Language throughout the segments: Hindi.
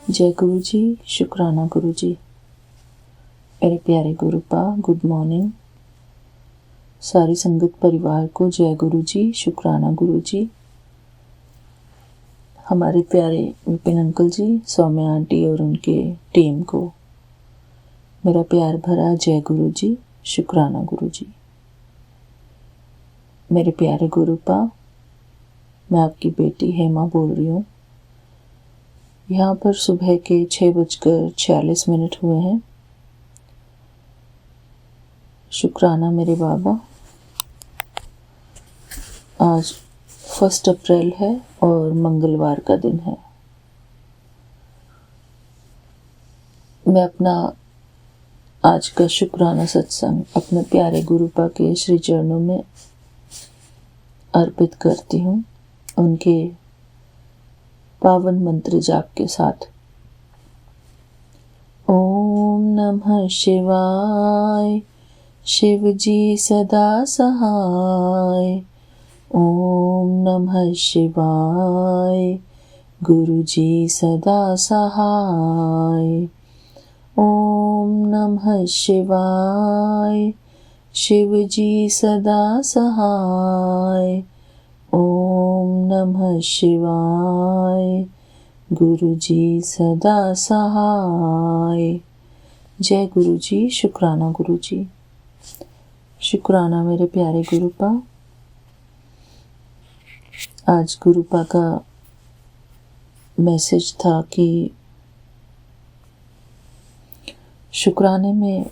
जय गुरु जी, शुक्राना गुरु जी। मेरे प्यारे गुरुपा, गुड मॉर्निंग। सारी संगत परिवार को जय गुरु जी, शुक्राना गुरु जी। हमारे प्यारे विपिन अंकल जी, सौम्या आंटी और उनके टीम को मेरा प्यार भरा जय गुरु जी, शुक्राना गुरु जी। मेरे प्यारे गुरुपा, मैं आपकी बेटी हेमा बोल रही हूँ। यहाँ पर सुबह के 6:46 हुए हैं। शुक्राना मेरे बाबा। आज 1 अप्रैल है और मंगलवार का दिन है। मैं अपना आज का शुक्राना सत्संग अपने प्यारे गुरुपा के श्री चरणों में अर्पित करती हूँ, उनके पावन मंत्र जाप के साथ। ओम नमः शिवाय, शिव जी सदा सहाय। ओम नमः शिवाय, गुरु जी सदा सहाय। ओम नमः शिवाय, शिव जी सदा सहाय। ओम नमः शिवाय, गुरु जी सदा सहाय। जय गुरु जी, शुक्राना गुरु जी। शुक्राना मेरे प्यारे गुरुपा। आज गुरुपा का मैसेज था कि शुक्राने में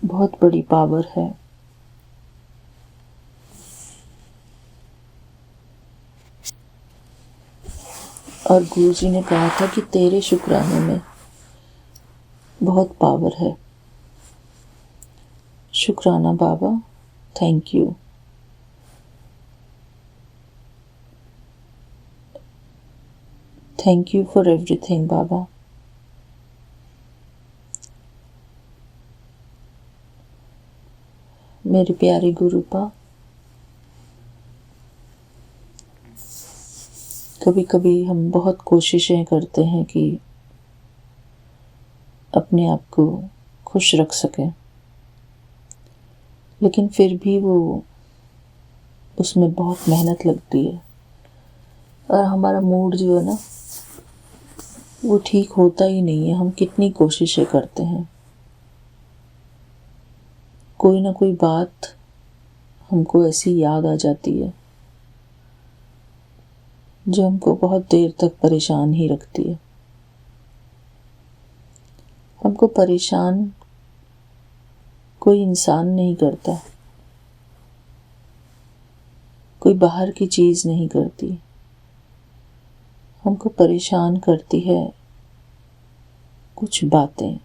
बहुत बड़ी पावर है। और गुरुजी ने कहा था कि तेरे शुक्राने में बहुत पावर है। शुक्राना बाबा, thank you. Thank you for everything बाबा। मेरे प्यारे गुरुपा, कभी कभी हम बहुत कोशिशें करते हैं कि अपने आप को खुश रख सकें, लेकिन फिर भी उसमें बहुत मेहनत लगती है और हमारा मूड जो है ना, वो ठीक होता ही नहीं है। हम कितनी कोशिशें करते हैं, कोई ना कोई बात हमको ऐसी याद आ जाती है जो हमको बहुत देर तक परेशान ही रखती है। हमको परेशान कोई इंसान नहीं करता, कोई बाहर की चीज़ नहीं करती। हमको परेशान करती है कुछ बातें,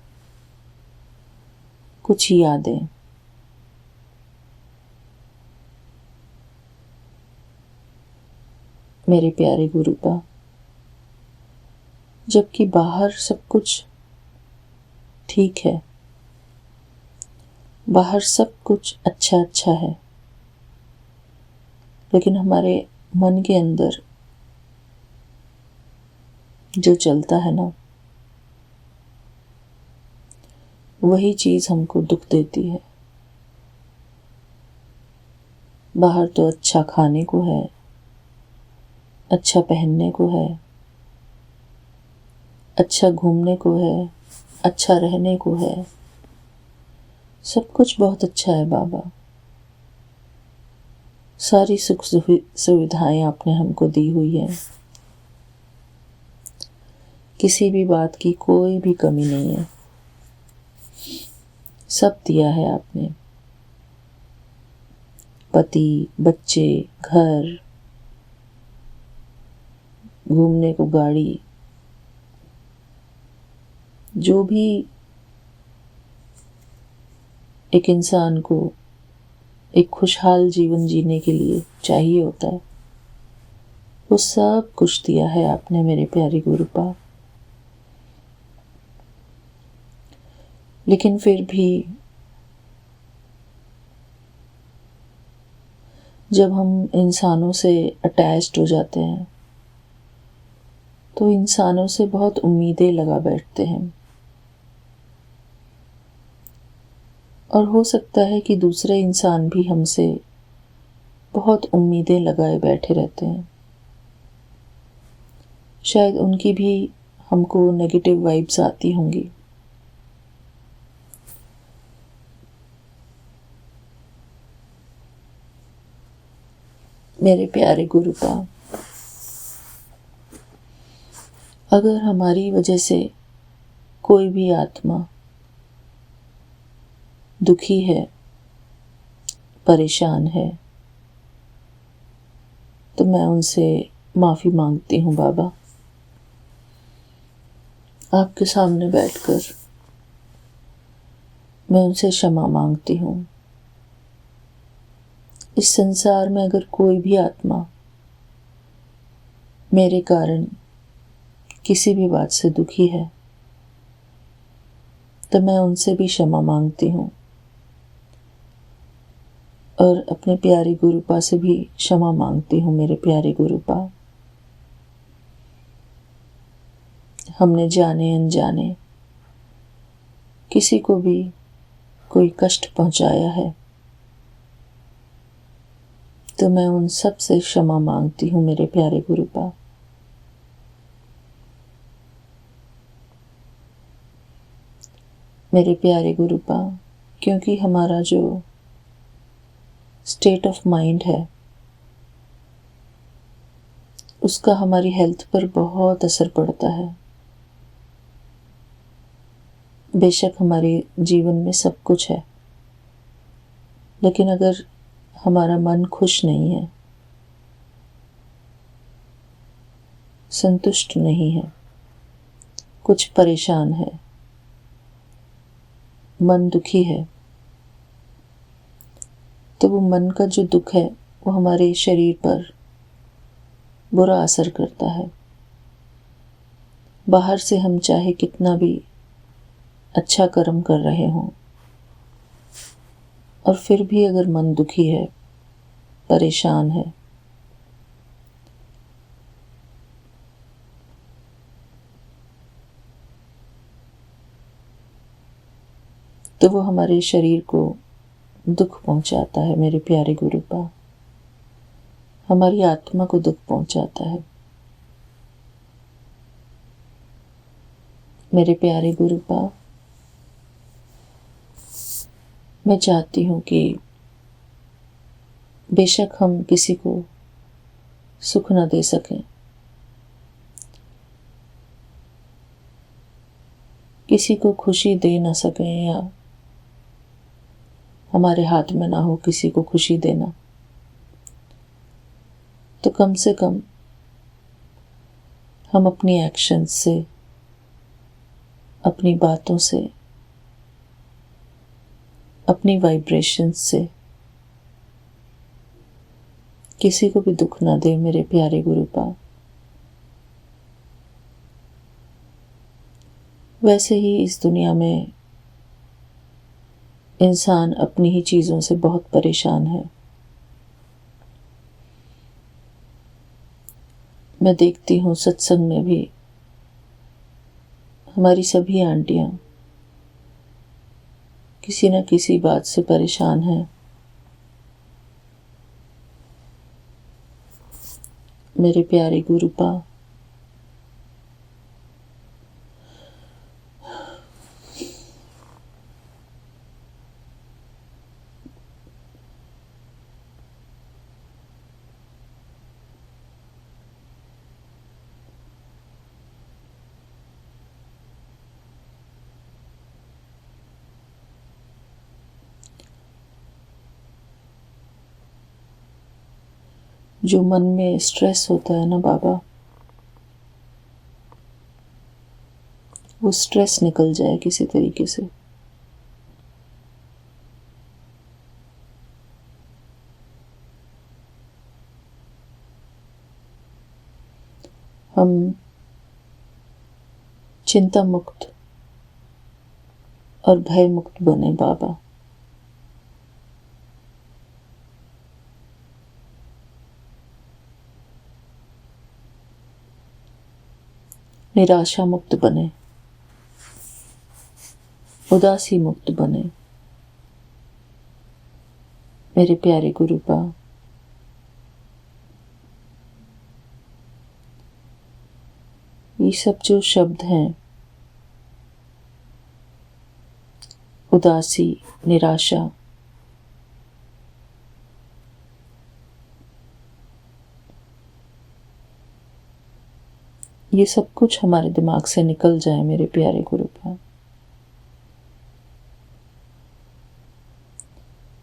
कुछ यादें। मेरे प्यारे गुरुपा, जबकि बाहर सब कुछ ठीक है, बाहर सब कुछ अच्छा अच्छा है, लेकिन हमारे मन के अंदर जो चलता है ना, वही चीज़ हमको दुख देती है। बाहर तो अच्छा खाने को है, अच्छा पहनने को है, अच्छा घूमने को है, अच्छा रहने को है, सब कुछ बहुत अच्छा है बाबा। सारी सुख सुविधाएं आपने हमको दी हुई है, किसी भी बात की कोई भी कमी नहीं है, सब दिया है आपने। पति, बच्चे, घर, घूमने को गाड़ी, जो भी एक इंसान को एक खुशहाल जीवन जीने के लिए चाहिए होता है, वो सब कुछ दिया है आपने मेरे प्यारे गुरुपा। लेकिन फिर भी जब हम इंसानों से अटैच्ड हो जाते हैं तो इंसानों से बहुत उम्मीदें लगा बैठते हैं, और हो सकता है कि दूसरे इंसान भी हमसे बहुत उम्मीदें लगाए बैठे रहते हैं। शायद उनकी भी हमको नेगेटिव वाइब्स आती होंगी। मेरे प्यारे गुरुपा, अगर हमारी वजह से कोई भी आत्मा दुखी है, परेशान है, तो मैं उनसे माफ़ी मांगती हूँ बाबा। आपके सामने बैठकर मैं उनसे क्षमा मांगती हूँ। इस संसार में अगर कोई भी आत्मा मेरे कारण किसी भी बात से दुखी है, तो मैं उनसे भी क्षमा मांगती हूँ, और अपने प्यारे गुरुपा से भी क्षमा मांगती हूँ। मेरे प्यारे गुरुपा, हमने जाने अनजाने किसी को भी कोई कष्ट पहुंचाया है, तो मैं उन सब से क्षमा मांगती हूँ। मेरे प्यारे गुरुपा, मेरे प्यारे गुरुपा, क्योंकि हमारा जो स्टेट ऑफ माइंड है, उसका हमारी हेल्थ पर बहुत असर पड़ता है। बेशक हमारे जीवन में सब कुछ है, लेकिन अगर हमारा मन खुश नहीं है, संतुष्ट नहीं है, कुछ परेशान है, मन दुखी है, तो वो मन का जो दुख है वो हमारे शरीर पर बुरा असर करता है। बाहर से हम चाहे कितना भी अच्छा कर्म कर रहे हों, और फिर भी अगर मन दुखी है, परेशान है, तो वो हमारे शरीर को दुख पहुंचाता है। मेरे प्यारे गुरुपा, हमारी आत्मा को दुख पहुंचाता है। मेरे प्यारे गुरुपा, मैं चाहती हूँ कि बेशक हम किसी को सुख न दे सकें, किसी को खुशी दे न सकें, या हमारे हाथ में ना हो किसी को खुशी देना, तो कम से कम हम अपनी एक्शंस से, अपनी बातों से, अपनी वाइब्रेशंस से किसी को भी दुख ना दे। मेरे प्यारे गुरुपा, वैसे ही इस दुनिया में इंसान अपनी ही चीज़ों से बहुत परेशान है। मैं देखती हूँ सत्संग में भी हमारी सभी आंटियाँ किसी न किसी बात से परेशान हैं। मेरे प्यारे गुरुपा, जो मन में स्ट्रेस होता है ना बाबा, वो स्ट्रेस निकल जाए किसी तरीके से। हम चिंता मुक्त और भय मुक्त बने बाबा। निराशा मुक्त बने, उदासी मुक्त बने। मेरे प्यारे गुरुपा, ये सब जो शब्द हैं, उदासी, निराशा, ये सब कुछ हमारे दिमाग से निकल जाए मेरे प्यारे गुरुपा।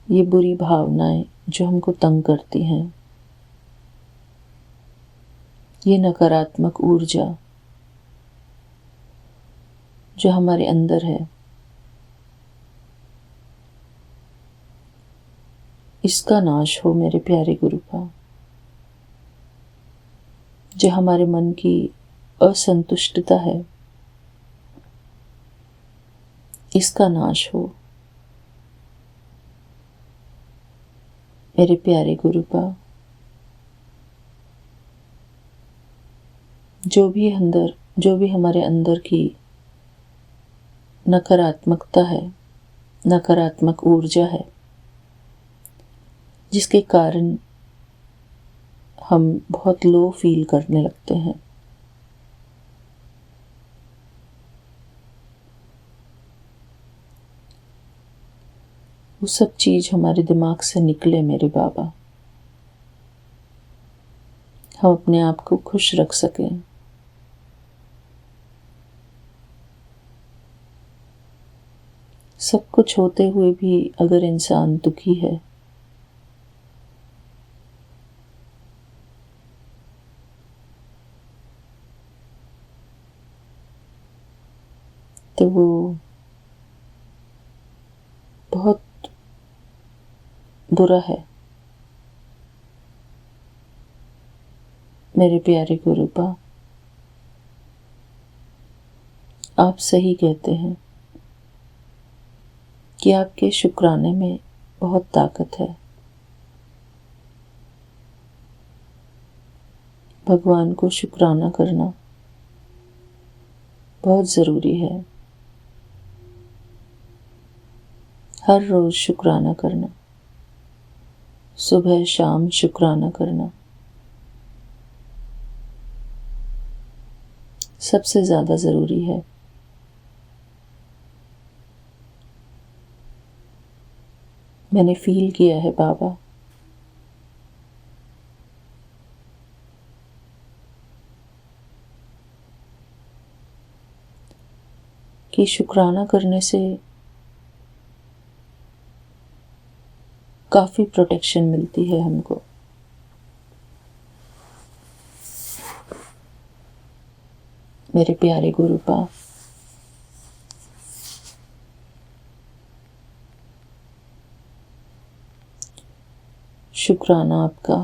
ये बुरी भावनाएं जो हमको तंग करती हैं, ये नकारात्मक ऊर्जा जो हमारे अंदर है, इसका नाश हो मेरे प्यारे गुरुपा। जो हमारे मन की असंतुष्टता है, इसका नाश हो मेरे प्यारे गुरुपा। जो भी हमारे अंदर की नकारात्मकता है, नकारात्मक ऊर्जा है, जिसके कारण हम बहुत लो फील करने लगते हैं, वो सब चीज हमारे दिमाग से निकले मेरे बाबा। हम अपने आप को खुश रख सकें, सब कुछ होते हुए भी अगर इंसान दुखी है, तो वो बहुत बुरा है मेरे प्यारे गुरुपा। आप सही कहते हैं कि आपके शुक्राने में बहुत ताकत है। भगवान को शुक्राना करना बहुत ज़रूरी है। हर रोज़ शुक्राना करना, सुबह शाम शुक्राना करना सबसे ज़्यादा ज़रूरी है। मैंने फील किया है बाबा, कि शुक्राना करने से काफ़ी प्रोटेक्शन मिलती है हमको। मेरे प्यारे गुरुपा, शुक्राना आपका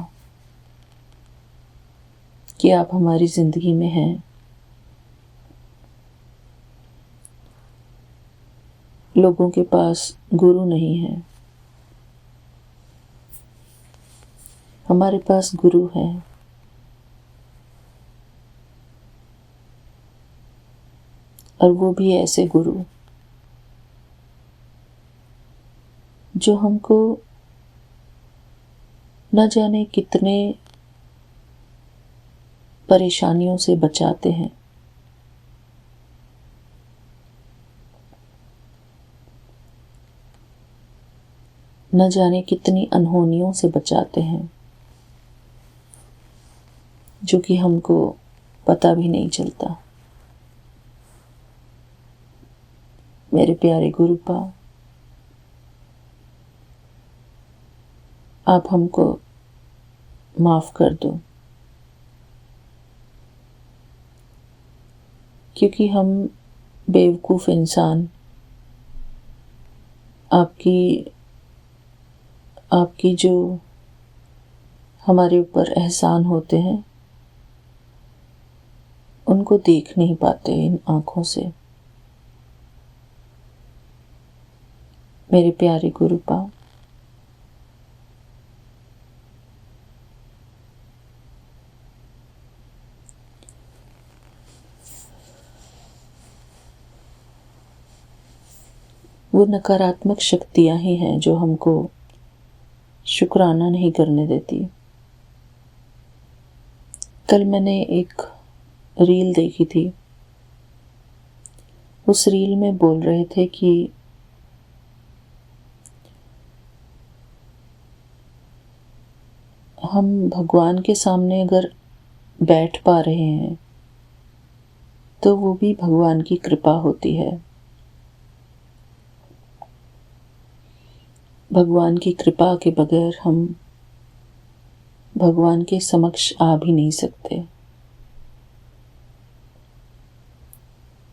कि आप हमारी ज़िंदगी में हैं। लोगों के पास गुरु नहीं है, हमारे पास गुरु है। और वो भी ऐसे गुरु जो हमको न जाने कितने परेशानियों से बचाते हैं, न जाने कितनी अनहोनियों से बचाते हैं, जो कि हमको पता भी नहीं चलता। मेरे प्यारे गुरुपा, आप हमको माफ़ कर दो, क्योंकि हम बेवकूफ़ इंसान आपकी जो हमारे ऊपर एहसान होते हैं, उनको देख नहीं पाते इन आँखों से। मेरे प्यारे गुरुपा, वो नकारात्मक शक्तियाँ ही हैं जो हमको शुक्राना नहीं करने देती। कल मैंने एक रील देखी थी। उस रील में बोल रहे थे कि हम भगवान के सामने अगर बैठ पा रहे हैं तो वो भी भगवान की कृपा होती है। भगवान की कृपा के बगैर हम भगवान के समक्ष आ भी नहीं सकते।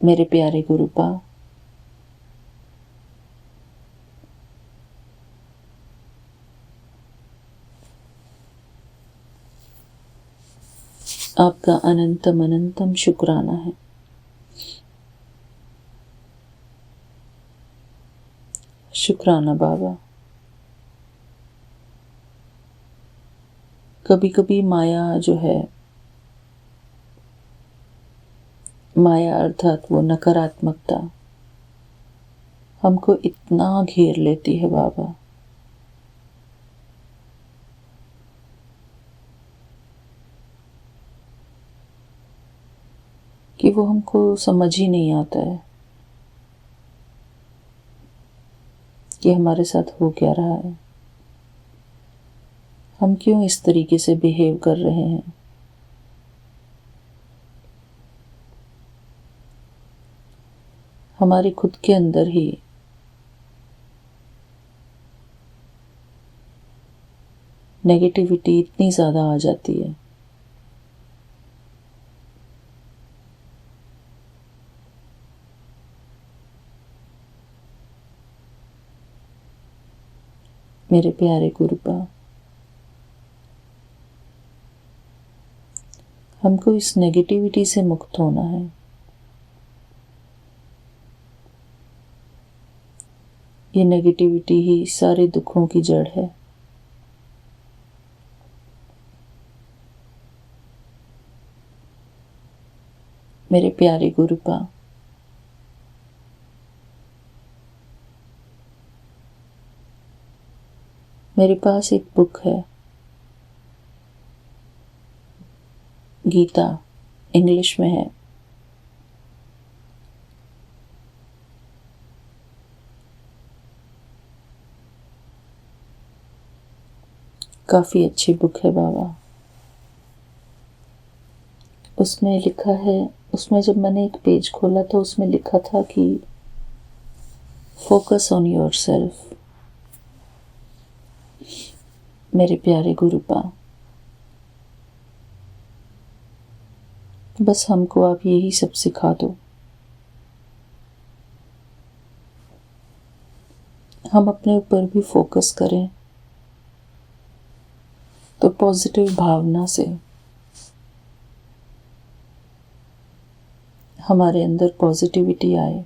मेरे प्यारे गुरुपा, आपका अनंतम अनंतम शुक्राना है। शुक्राना बाबा। कभी कभी माया जो है, माया अर्थात वो नकारात्मकता हमको इतना घेर लेती है बाबा कि वो हमको समझ ही नहीं आता है कि हमारे साथ हो क्या रहा है, हम क्यों इस तरीके से बिहेव कर रहे हैं। हमारे खुद के अंदर ही नेगेटिविटी इतनी ज़्यादा आ जाती है। मेरे प्यारे गुरुपा, हमको इस नेगेटिविटी से मुक्त होना है। ये नेगेटिविटी ही सारे दुखों की जड़ है। मेरे प्यारे गुरुपा, मेरे पास एक बुक है, गीता, इंग्लिश में है। काफ़ी अच्छी बुक है बाबा। उसमें लिखा है, उसमें जब मैंने एक पेज खोला तो उसमें लिखा था कि फोकस ऑन योर सेल्फ। मेरे प्यारे गुरुपा, बस हमको आप यही सब सिखा दो। हम अपने ऊपर भी फोकस करें तो पॉजिटिव भावना से हमारे अंदर पॉजिटिविटी आए।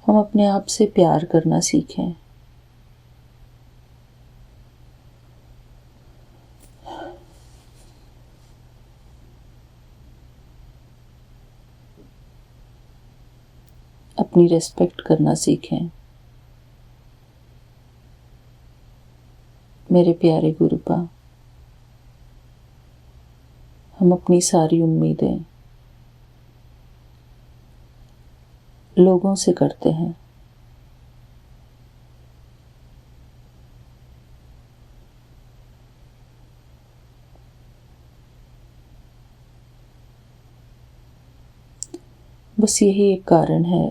हम अपने आप से प्यार करना सीखें। अपनी रेस्पेक्ट करना सीखें। मेरे प्यारे गुरुपा, हम अपनी सारी उम्मीदें लोगों से करते हैं। बस यही एक कारण है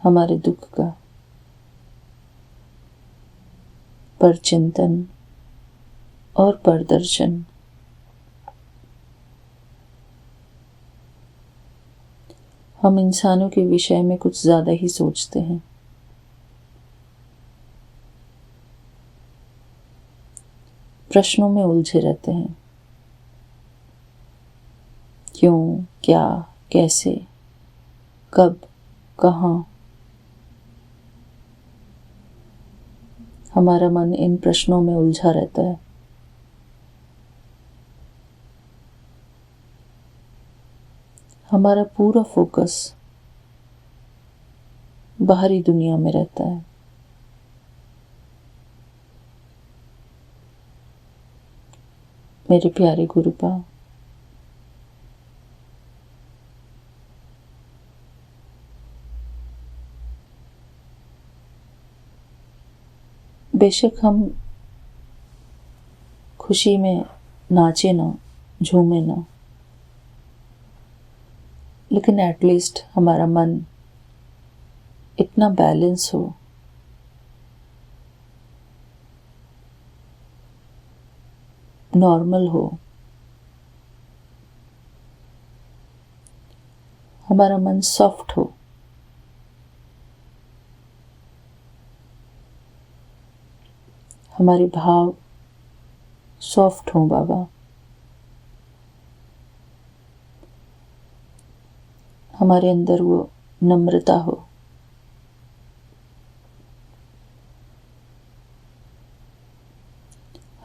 हमारे दुख का। पर चिंतन और परदर्शन हम इंसानों के विषय में कुछ ज़्यादा ही सोचते हैं। प्रश्नों में उलझे रहते हैं। क्यों, क्या, कैसे, कब, कहाँ। हमारा मन इन प्रश्नों में उलझा रहता है। हमारा पूरा फोकस बाहरी दुनिया में रहता है। मेरे प्यारे गुरुपा, बेशक हम खुशी में नाचे ना, झूमे ना, लेकिन एटलीस्ट हमारा मन इतना बैलेंस हो, नॉर्मल हो, हमारा मन सॉफ्ट हो, हमारे भाव सॉफ्ट हों बाबा, हमारे अंदर वो नम्रता हो,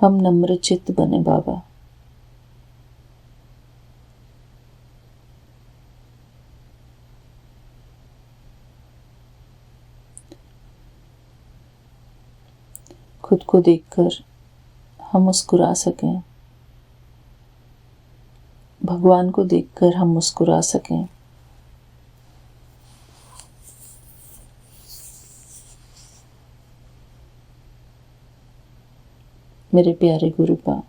हम नम्र चित्त बने बाबा। खुद को देखकर हम मुस्कुरा सकें, भगवान को देखकर हम मुस्कुरा सकें। मेरे प्यारे गुरुपा,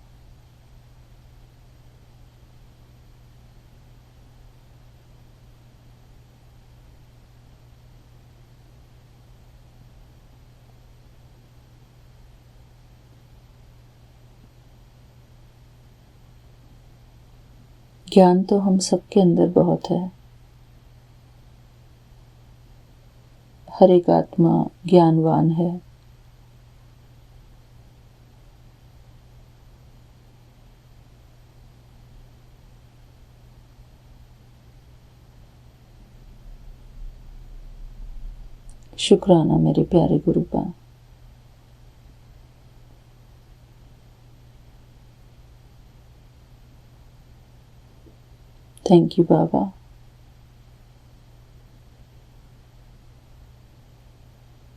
ज्ञान तो हम सबके अंदर बहुत है। हर एक आत्मा ज्ञानवान है। शुक्राना मेरे प्यारे गुरुपा। थैंक यू बाबा।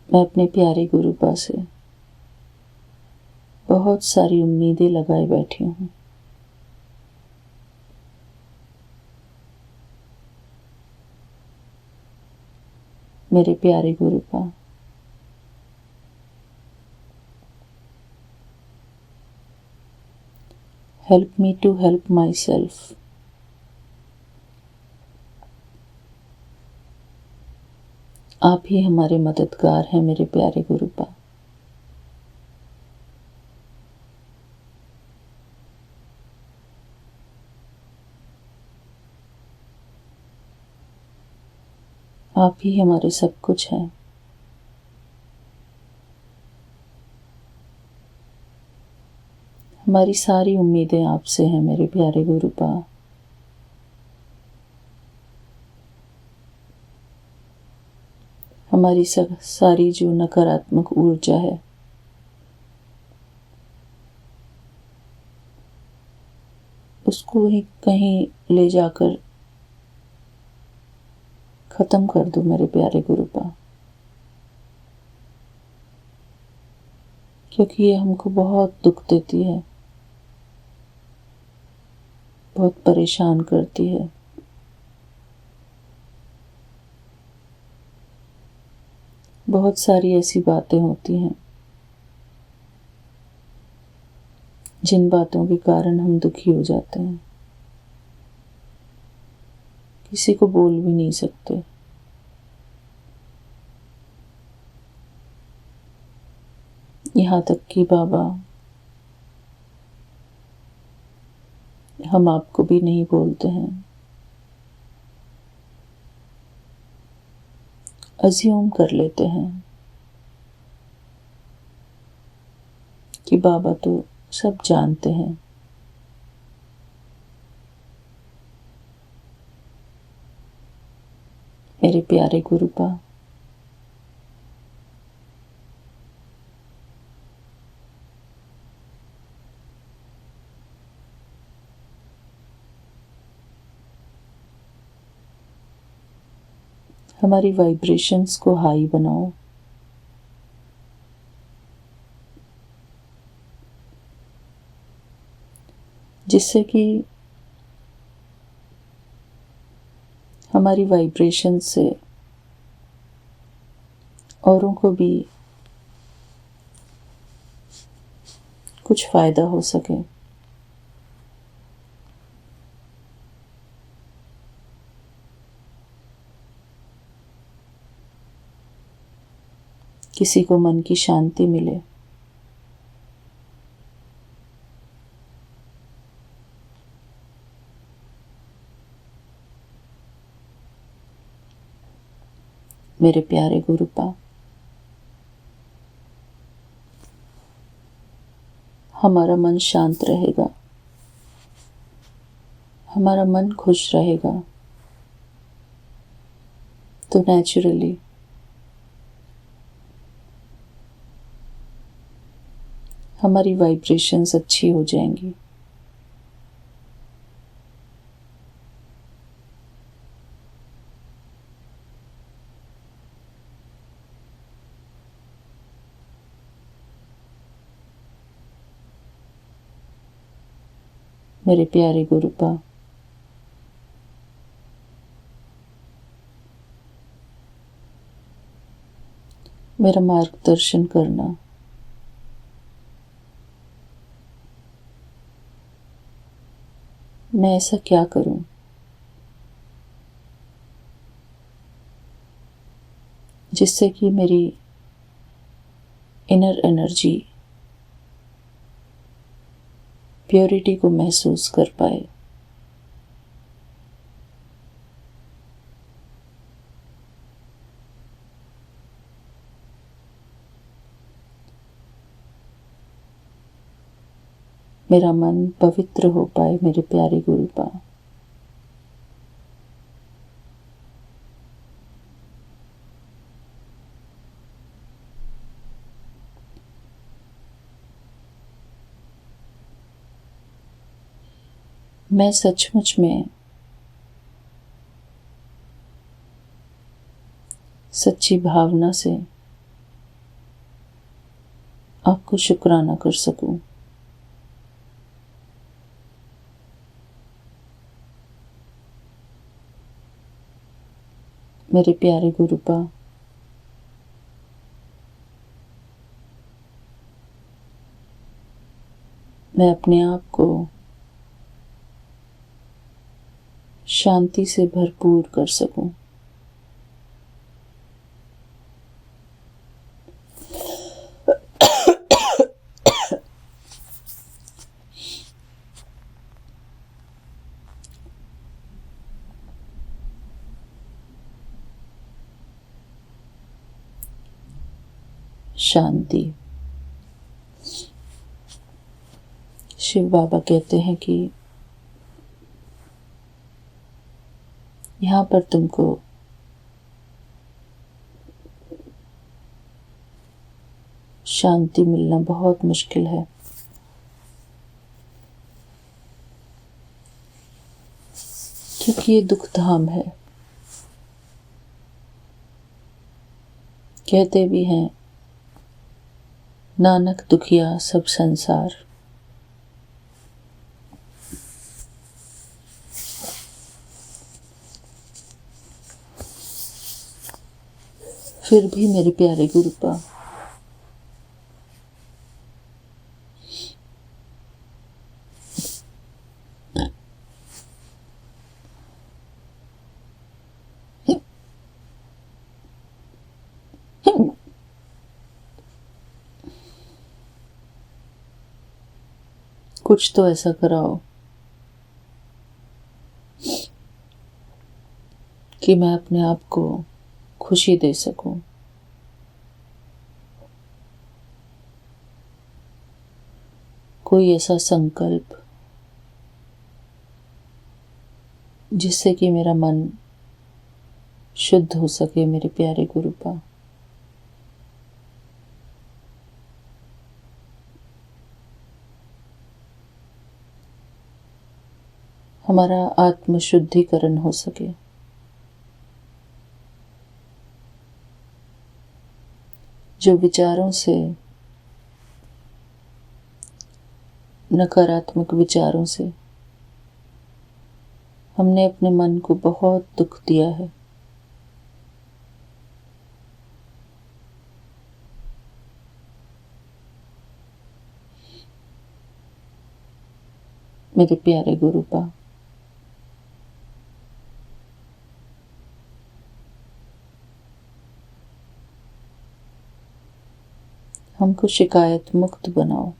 मैं अपने प्यारे गुरुपा से बहुत सारी उम्मीदें लगाए बैठी हूँ। मेरे प्यारे गुरुपा, help me to help myself. आप ही हमारे मददगार हैं मेरे प्यारे गुरुपा। आप ही हमारे सब कुछ हैं। हमारी सारी उम्मीदें आपसे हैं मेरे प्यारे गुरुपा। हमारी सारी जो नकारात्मक ऊर्जा है, उसको ही कहीं ले जाकर खत्म कर दो मेरे प्यारे गुरुपा, क्योंकि ये हमको बहुत दुख देती है, बहुत परेशान करती है। बहुत सारी ऐसी बातें होती हैं जिन बातों के कारण हम दुखी हो जाते हैं, किसी को बोल भी नहीं सकते। यहाँ तक कि बाबा, हम आपको भी नहीं बोलते हैं। अज्यूम कर लेते हैं कि बाबा तो सब जानते हैं। मेरे प्यारे गुरुपा, हमारी वाइब्रेशंस को हाई बनाओ। जिससे कि हमारी वाइब्रेशन से औरों को भी कुछ फ़ायदा हो सके। किसी को मन की शांति मिले। मेरे प्यारे गुरुपा, हमारा मन शांत रहेगा, हमारा मन खुश रहेगा तो नेचुरली हमारी वाइब्रेशंस अच्छी हो जाएंगी। मेरे प्यारे गुरुपा, मेरा मार्गदर्शन करना। मैं ऐसा क्या करूं जिससे कि मेरी इनर एनर्जी प्योरिटी को महसूस कर पाए। मेरा मन पवित्र हो पाए। मेरे प्यारे गुरुपा, मैं सचमुच में सच्ची भावना से आपको शुक्राना कर सकूं। मेरे प्यारे गुरुपा, मैं अपने आप को शांति से भरपूर कर सकूं। शांति। शिव बाबा कहते हैं कि यहाँ पर तुमको शांति मिलना बहुत मुश्किल है, क्योंकि ये दुख धाम है। कहते भी हैं, नानक दुखिया सब संसार। फिर भी मेरे प्यारे गुरुपा, कुछ तो ऐसा कराओ कि मैं अपने आप को खुशी दे सकूं। कोई ऐसा संकल्प जिससे कि मेरा मन शुद्ध हो सके। मेरे प्यारे गुरुपा, हमारा आत्म शुद्धिकरण हो सके। जो विचारों से, नकारात्मक विचारों से हमने अपने मन को बहुत दुख दिया है, मेरे प्यारे गुरुपा, हमको शिकायत मुक्त बनाओ।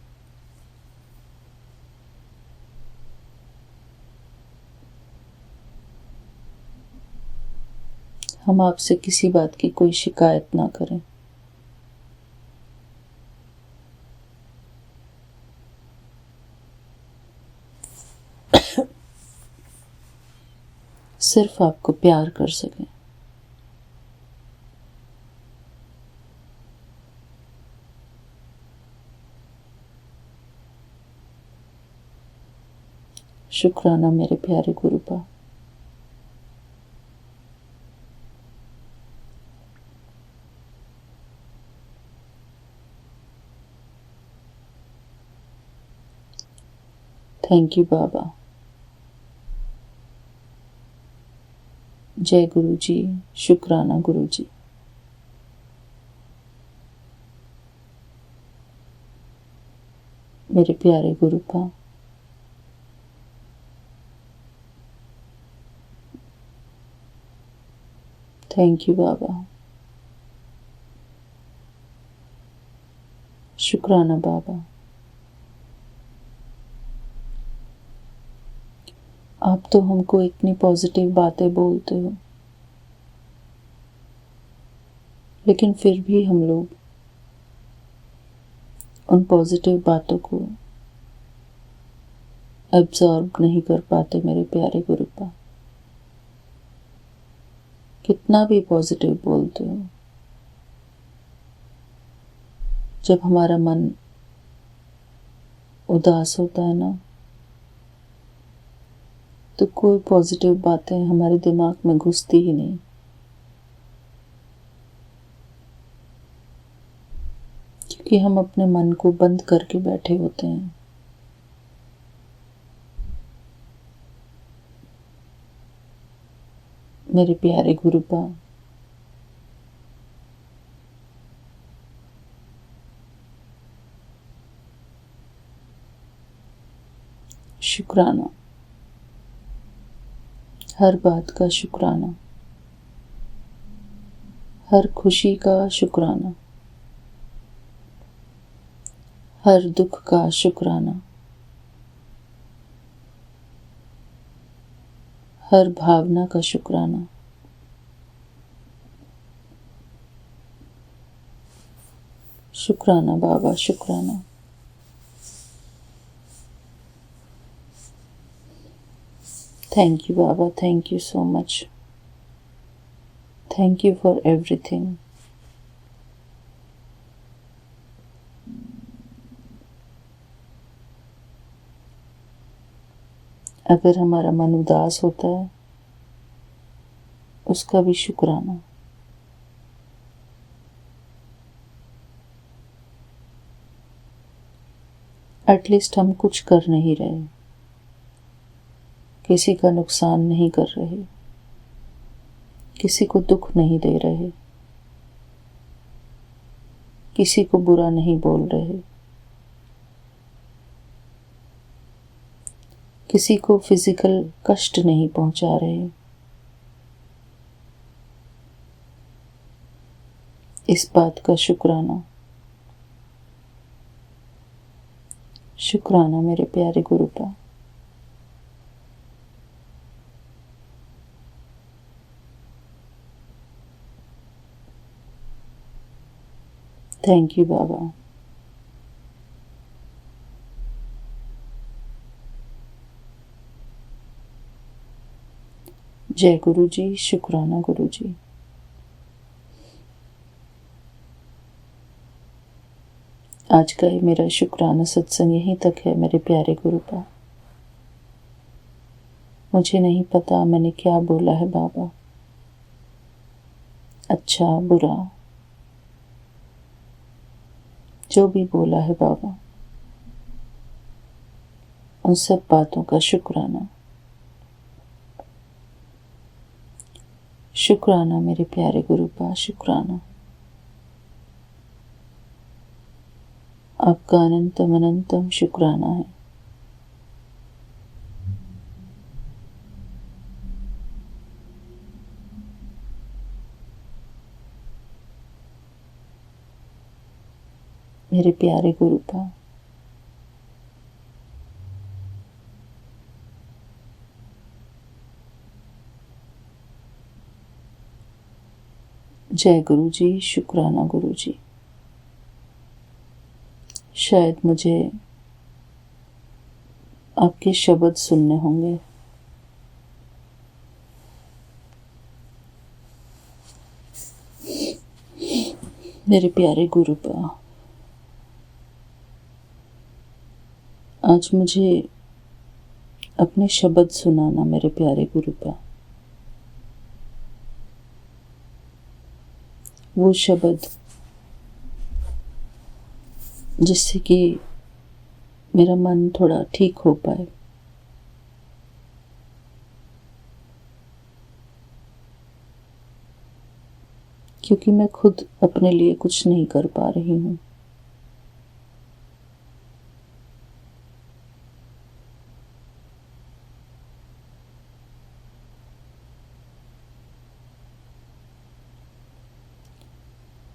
हम आपसे किसी बात की कोई शिकायत ना करें। सिर्फ आपको प्यार कर सकें। शुक्राना मेरे प्यारे गुरुपा। थैंक यू बाबा। जय गुरु जी। शुक्राना गुरु जी। मेरे प्यारे गुरुपा, थैंक यू बाबा। शुक्राना बाबा। आप तो हमको इतनी पॉजिटिव बातें बोलते हो, लेकिन फिर भी हम लोग उन पॉजिटिव बातों को एब्जॉर्ब नहीं कर पाते। मेरे प्यारे गुरुपा, कितना भी पॉजिटिव बोलते हो, जब हमारा मन उदास होता है ना, तो कोई पॉजिटिव बातें हमारे दिमाग में घुसती ही नहीं। क्योंकि हम अपने मन को बंद करके बैठे होते हैं। मेरे प्यारे गुरुपा, शुक्राना, हर बात का शुक्राना, हर खुशी का शुक्राना, हर दुख का शुक्राना, हर भावना का शुक्राना। शुक्राना बाबा, शुक्राना। थैंक यू बाबा, thank you so much. Thank you for everything. अगर हमारा मन उदास होता है, उसका भी शुक्राना। एटलीस्ट हम कुछ कर नहीं रहे, किसी का नुकसान नहीं कर रहे, किसी को दुख नहीं दे रहे, किसी को बुरा नहीं बोल रहे, किसी को फिजिकल कष्ट नहीं पहुंचा रहे। इस बात का शुक्राना। शुक्राना मेरे प्यारे गुरुपा। थैंक यू बाबा। जय गुरु जी। शुक्राना गुरु जी। आज का ही मेरा शुक्राना सत्संग यहीं तक है मेरे प्यारे गुरुपा। मुझे नहीं पता मैंने क्या बोला है बाबा, अच्छा बुरा, जो भी बोला है बाबा, उन सब बातों का शुक्राना। शुक्राना मेरे प्यारे गुरुपा, शुक्राना। आपका अनंतम अनंतम शुक्राना है। मेरे प्यारे गुरुपा, जय गुरु जी, शुक्राना गुरु जी। शायद मुझे आपके शब्द सुनने होंगे। मेरे प्यारे गुरुपा, आज मुझे अपने शब्द सुनाना मेरे प्यारे गुरुपा। वो शब्द जिससे कि मेरा मन थोड़ा ठीक हो पाए। क्योंकि मैं खुद अपने लिए कुछ नहीं कर पा रही हूँ।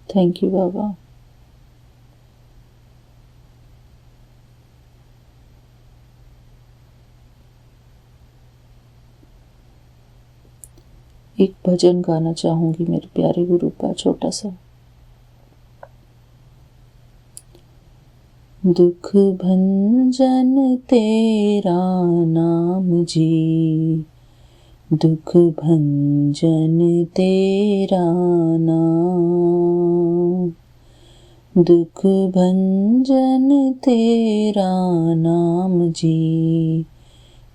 थैंक यू बाबा। एक भजन गाना चाहूंगी मेरे प्यारे गुरुपा, छोटा सा। दुख भंजन तेरा नाम जी, दुख भंजन तेरा नाम, दुख भंजन तेरा नाम जी,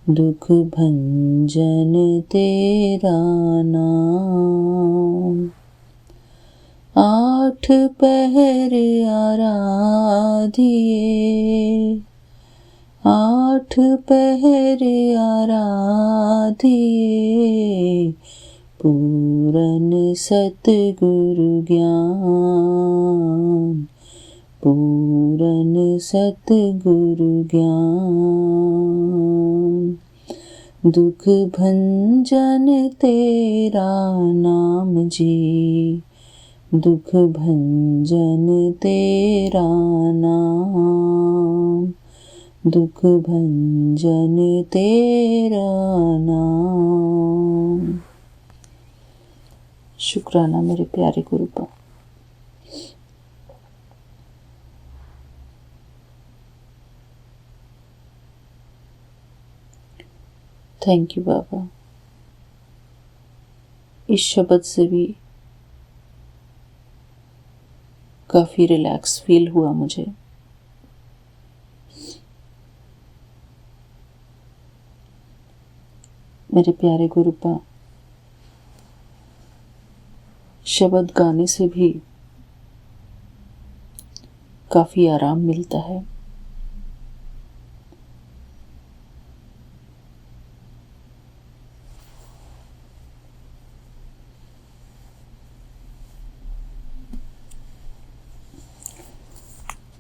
दुख भंजन तेरा नाम। आठ पहर आराधिए, आठ पहर आराधिए, पूरन सतगुरु ज्ञान, पूरन सतगुरु ज्ञान। दुख भंजन तेरा नाम जी, दुख भंजन तेरा नाम, दुख भंजन तेरा नाम। शुक्राना मेरे प्यारे गुरुपा। थैंक यू बाबा। इस शब्द से भी काफी रिलैक्स फील हुआ मुझे। मेरे प्यारे गुरुपा, शब्द गाने से भी काफी आराम मिलता है।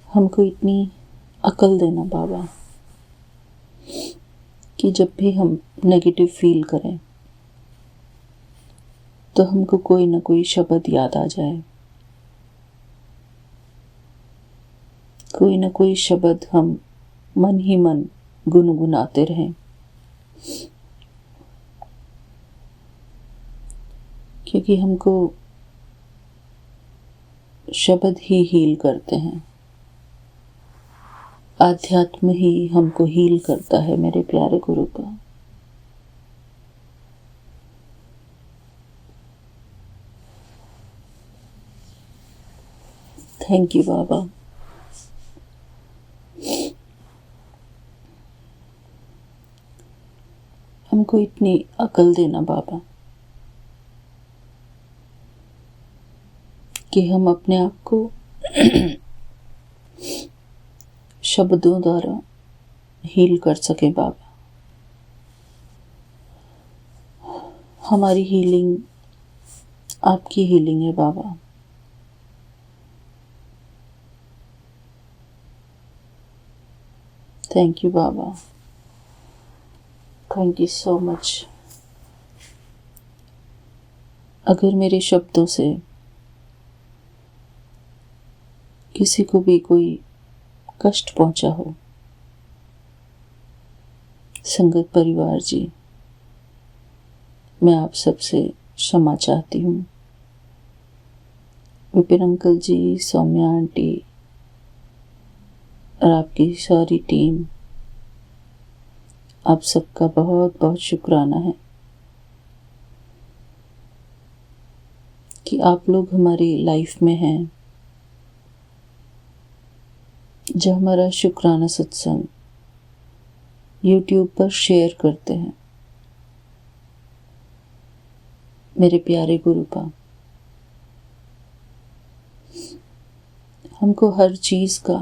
हमको इतनी अकल देना बाबा कि जब भी हम नेगेटिव फील करें तो हमको कोई ना कोई शब्द याद आ जाए, कोई ना कोई शब्द हम मन ही मन गुनगुनाते रहें। क्योंकि हमको शब्द ही हील करते हैं, आध्यात्म ही हमको हील करता है मेरे प्यारे गुरुपा। थैंक यू बाबा। हमको इतनी अकल देना बाबा कि हम अपने आप को शब्दों द्वारा हील कर सके बाबा। हमारी हीलिंग आपकी हीलिंग है बाबा। थैंक यू बाबा, थैंक यू सो मच। अगर मेरे शब्दों से किसी को भी कोई कष्ट पहुंचा हो, संगत परिवार जी, मैं आप सबसे क्षमा चाहती हूँ। विपिन अंकल जी, सौम्या आंटी और आपकी सारी टीम, आप सबका बहुत बहुत शुक्राना है कि आप लोग हमारी लाइफ में हैं। जो हमारा शुक्राना सत्संग YouTube पर शेयर करते हैं, मेरे प्यारे गुरुपा, हमको हर चीज का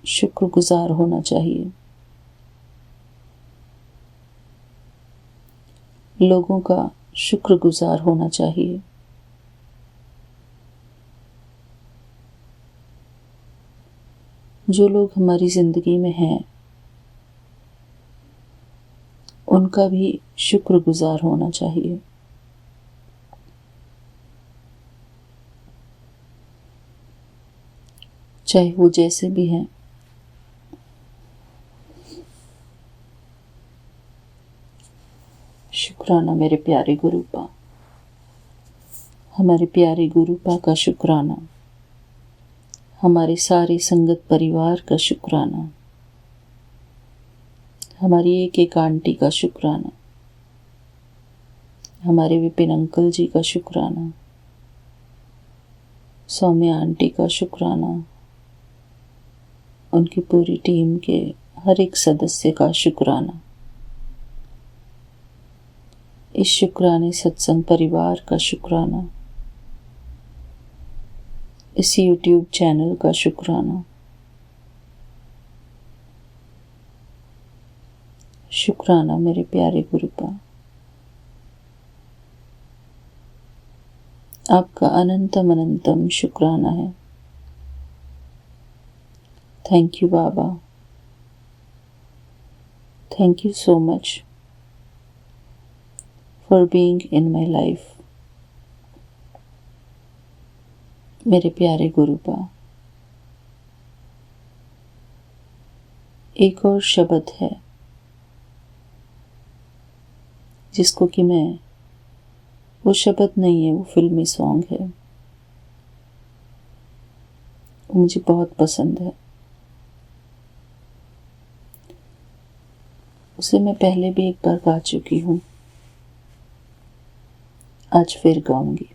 शुक्रगुजार होना चाहिए। लोगों का शुक्रगुजार होना चाहिए। जो लोग हमारी जिंदगी में हैं, उनका भी शुक्रगुजार होना चाहिए। चाहे वो जैसे भी हैं। शुक्राना मेरे प्यारे गुरुपा, हमारे प्यारे गुरुपा का शुक्राना, हमारे सारे संगत परिवार का शुक्राना, हमारी एक एक आंटी का शुक्राना, हमारे विपिन अंकल जी का शुक्राना, सौम्या आंटी का शुक्राना, उनकी पूरी टीम के हर एक सदस्य का शुक्राना, इस शुक्राने सत्संग परिवार का शुक्राना, इस YouTube चैनल का शुक्राना। शुक्राना मेरे प्यारे गुरुपा, आपका अनंतम अनंतम शुक्राना है। थैंक यू बाबा, thank you so much for being in my life. मेरे प्यारे गुरुपा, एक और शब्द है जिसको कि मैं, वो शब्द नहीं है, वो फिल्मी सॉन्ग है, वो मुझे बहुत पसंद है। उसे मैं पहले भी एक बार गा चुकी हूँ, आज फिर गाऊंगी।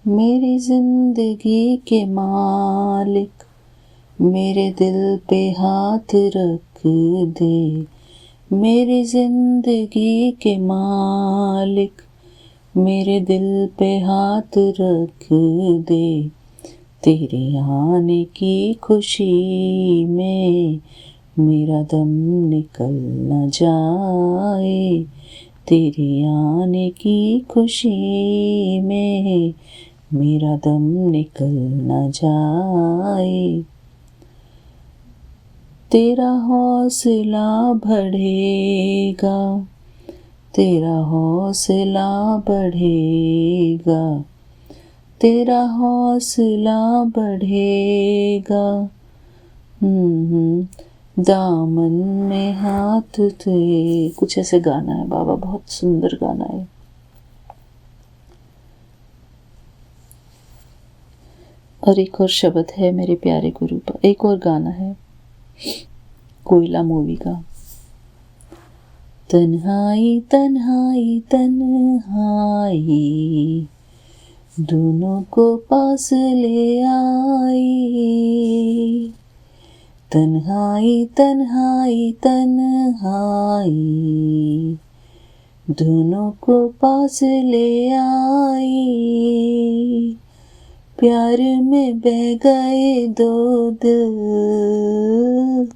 मेरी जिंदगी के मालिक, मेरे दिल पे हाथ रख दे। मेरी जिंदगी के मालिक, मेरे दिल पे हाथ रख दे। तेरे आने की खुशी में मेरा दम निकल न जाए। तेरे आने की खुशी में मेरा दम निकल न जाए। तेरा हौसला बढ़ेगा, तेरा हौसला बढ़ेगा, तेरा हौसला बढ़ेगा। दामन में हाथ थे, कुछ ऐसे गाना है बाबा, बहुत सुंदर गाना है। और एक और शब्द है मेरे प्यारे गुरु का, एक और गाना है कोयला मूवी का। तन्हाई तन्हाई तन्हाई दोनों को पास ले आई। तन्हाई तन्हाई तन्हाई दोनों को पास ले आई। प्यार में बह गए दो दिल,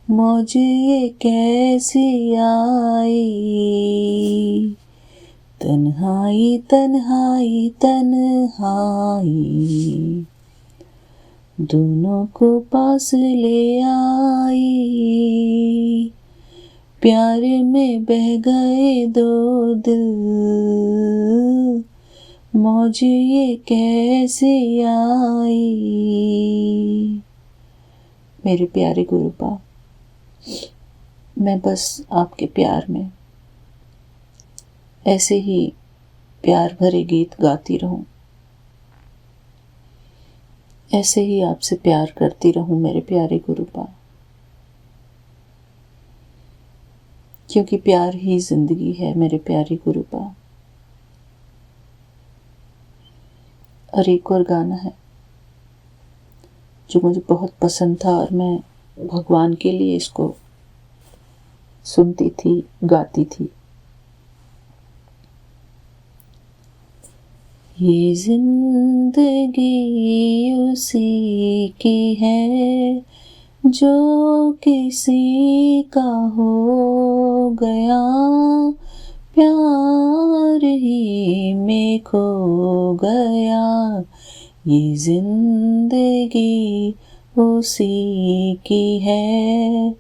मौज ये कैसी आई। तन्हाई तन्हाई तन्हाई, दोनों को पास ले आई। प्यार में बह गए दो दिल, मौज ये कैसे आई। मेरे प्यारे गुरुपा, मैं बस आपके प्यार में ऐसे ही प्यार भरे गीत गाती रहूं, ऐसे ही आपसे प्यार करती रहूं मेरे प्यारे गुरुपा, क्योंकि प्यार ही जिंदगी है मेरे प्यारे गुरुपा। और एक और गाना है जो मुझे बहुत पसंद था और मैं भगवान के लिए इसको सुनती थी, गाती थी। ये जिंदगी उसी की है जो किसी का हो गया, प्यार ही में खो गया। ये जिंदगी उसी की है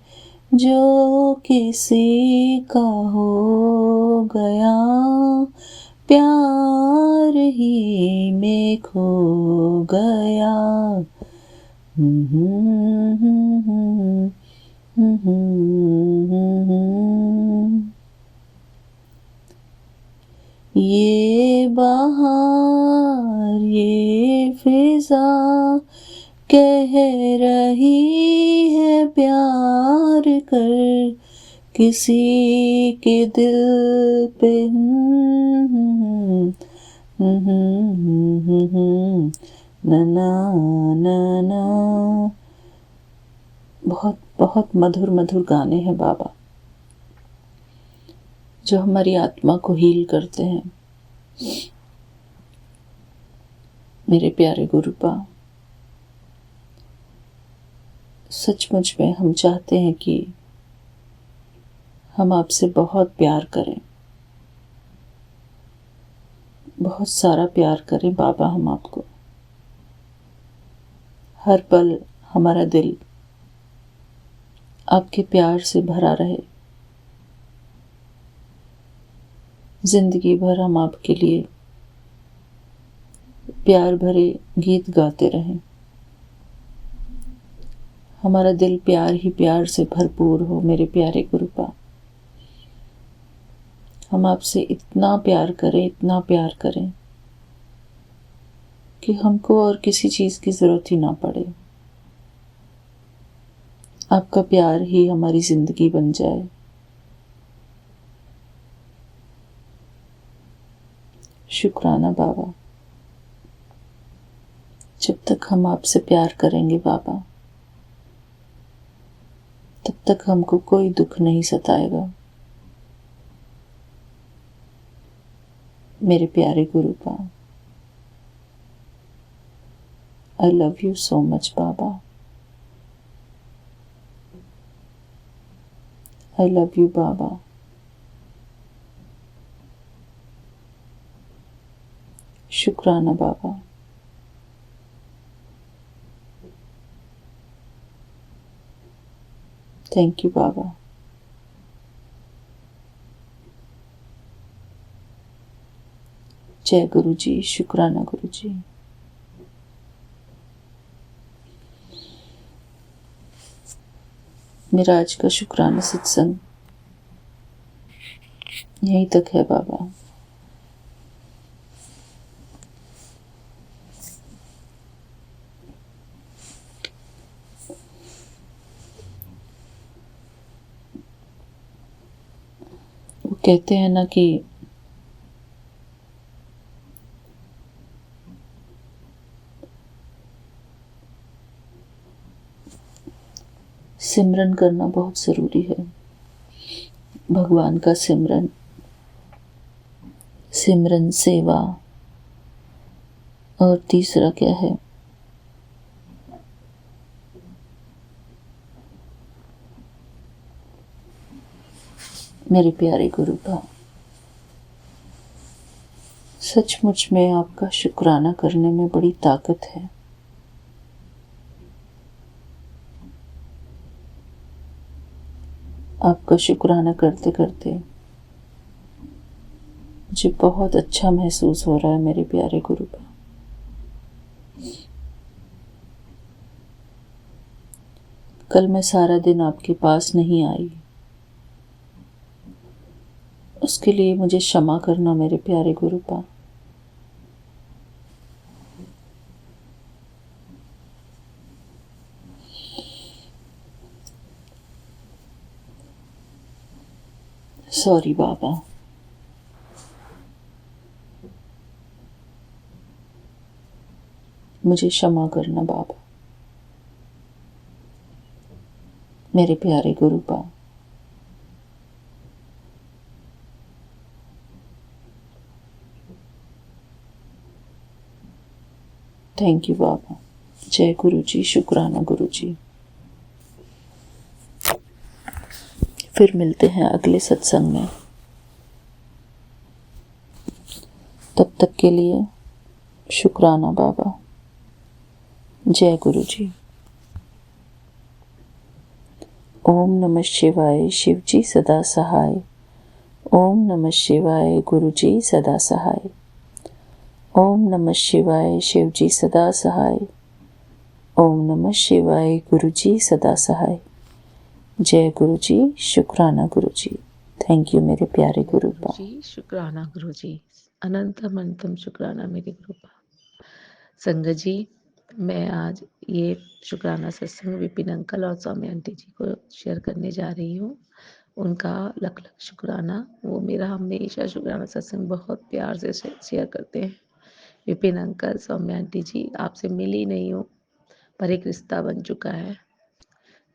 जो किसी का हो गया, प्यार ही में खो गया। ये बहार ये फिजा कह रही है प्यार कर किसी के दिल पे। ना ना ना, बहुत बहुत मधुर मधुर गाने हैं बाबा, जो हमारी आत्मा को हील करते हैं। मेरे प्यारे गुरुपा, सचमुच में हम चाहते हैं कि हम आपसे बहुत प्यार करें, बहुत सारा प्यार करें बाबा। हम आपको हर पल हमारा दिल आपके प्यार से भरा रहे। जिंदगी भर हम आपके लिए प्यार भरे गीत गाते रहें। हमारा दिल प्यार ही प्यार से भरपूर हो मेरे प्यारे गुरुपा। हम आपसे इतना प्यार करें, इतना प्यार करें कि हमको और किसी चीज की जरूरत ही ना पड़े। आपका प्यार ही हमारी जिंदगी बन जाए। शुक्राना बाबा। जब तक हम आपसे प्यार करेंगे बाबा, तब तक हमको कोई दुख नहीं सताएगा। मेरे प्यारे गुरुपा, I love you so much बाबा। आई लव यू बाबा। शुक्राना बाबा। थैंक यू बाबा। जय गुरु जी। शुक्राना गुरु जी। मेरा आज का शुक्राना सत्संग यहीं तक है बाबा। वो कहते हैं ना कि सिमरन करना बहुत जरूरी है। भगवान का सिमरन, सिमरन सेवा और तीसरा क्या है? मेरे प्यारे गुरुपा, सचमुच में आपका शुक्राना करने में बड़ी ताकत है। आपका शुक्राना करते करते मुझे बहुत अच्छा महसूस हो रहा है मेरे प्यारे गुरुपा। कल मैं सारा दिन आपके पास नहीं आई, उसके लिए मुझे क्षमा करना मेरे प्यारे गुरुपा। सॉरी बाबा। मुझे क्षमा करना बाबा, मेरे प्यारे गुरुपा। थैंक यू बाबा। जय गुरु जी, शुक्राना गुरु जी। फिर मिलते हैं अगले सत्संग में। तब तक के लिए शुक्राना बाबा। जय गुरु जी। ओम नमः शिवाय, शिव जी सदा सहाय। ओम नमः शिवाय, गुरु जी सदा सहाय। ओम नमः शिवाय, शिव जी सदा सहाय। ओम नमः शिवाय, गुरु जी सदा सहाय। जय गुरु जी, शुक्राना गुरु जी। थैंक यू मेरे प्यारे गुरु जी, शुक्राना गुरु जी। अनंतम अनंतम शुक्राना मेरे गुरु पा। संगत जी, मैं आज ये शुक्राना सत्संग विपिन अंकल और सौम्य आंटी जी को शेयर करने जा रही हूँ। उनका लख लख शुक्राना। वो मेरा हमेशा शुक्राना सत्संग बहुत प्यार से शेयर करते हैं। विपिन अंकल, सौम्य आंटी जी, आपसे मिली नहीं हूँ पर एक रिश्ता बन चुका है।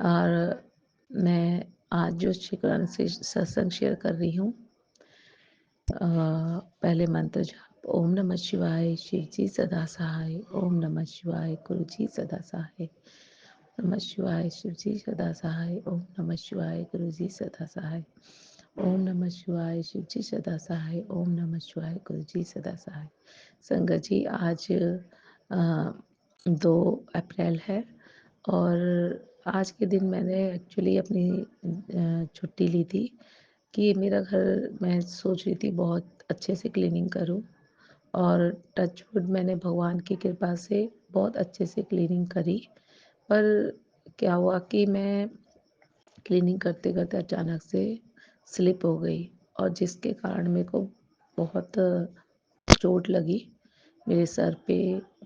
और मैं आज जो शुक्राना से सत्संग शेयर कर रही हूँ, पहले मंत्र जाप। ओम नमः शिवाय, शिव जी सदा सहाय। ओम नमः शिवाय, गुरु जी सदा सहाय। नमः शिवाय, शिव जी सदा सहाय। ओम नमः शिवाय, गुरु जी सदा सहाय। ओम नमः शिवाय, शिव जी सदा सहाय। ओम नमः शिवाय, गुरु जी सदा सहाय। संगत जी, आज 2 अप्रैल है और आज के दिन मैंने एक्चुअली अपनी छुट्टी ली थी कि मेरा घर, मैं सोच रही थी बहुत अच्छे से क्लीनिंग करूं, और टचवुड मैंने भगवान की कृपा से बहुत अच्छे से क्लीनिंग करी। पर क्या हुआ कि मैं क्लीनिंग करते करते अचानक से स्लिप हो गई, और जिसके कारण मेरे को बहुत चोट लगी मेरे सर पे।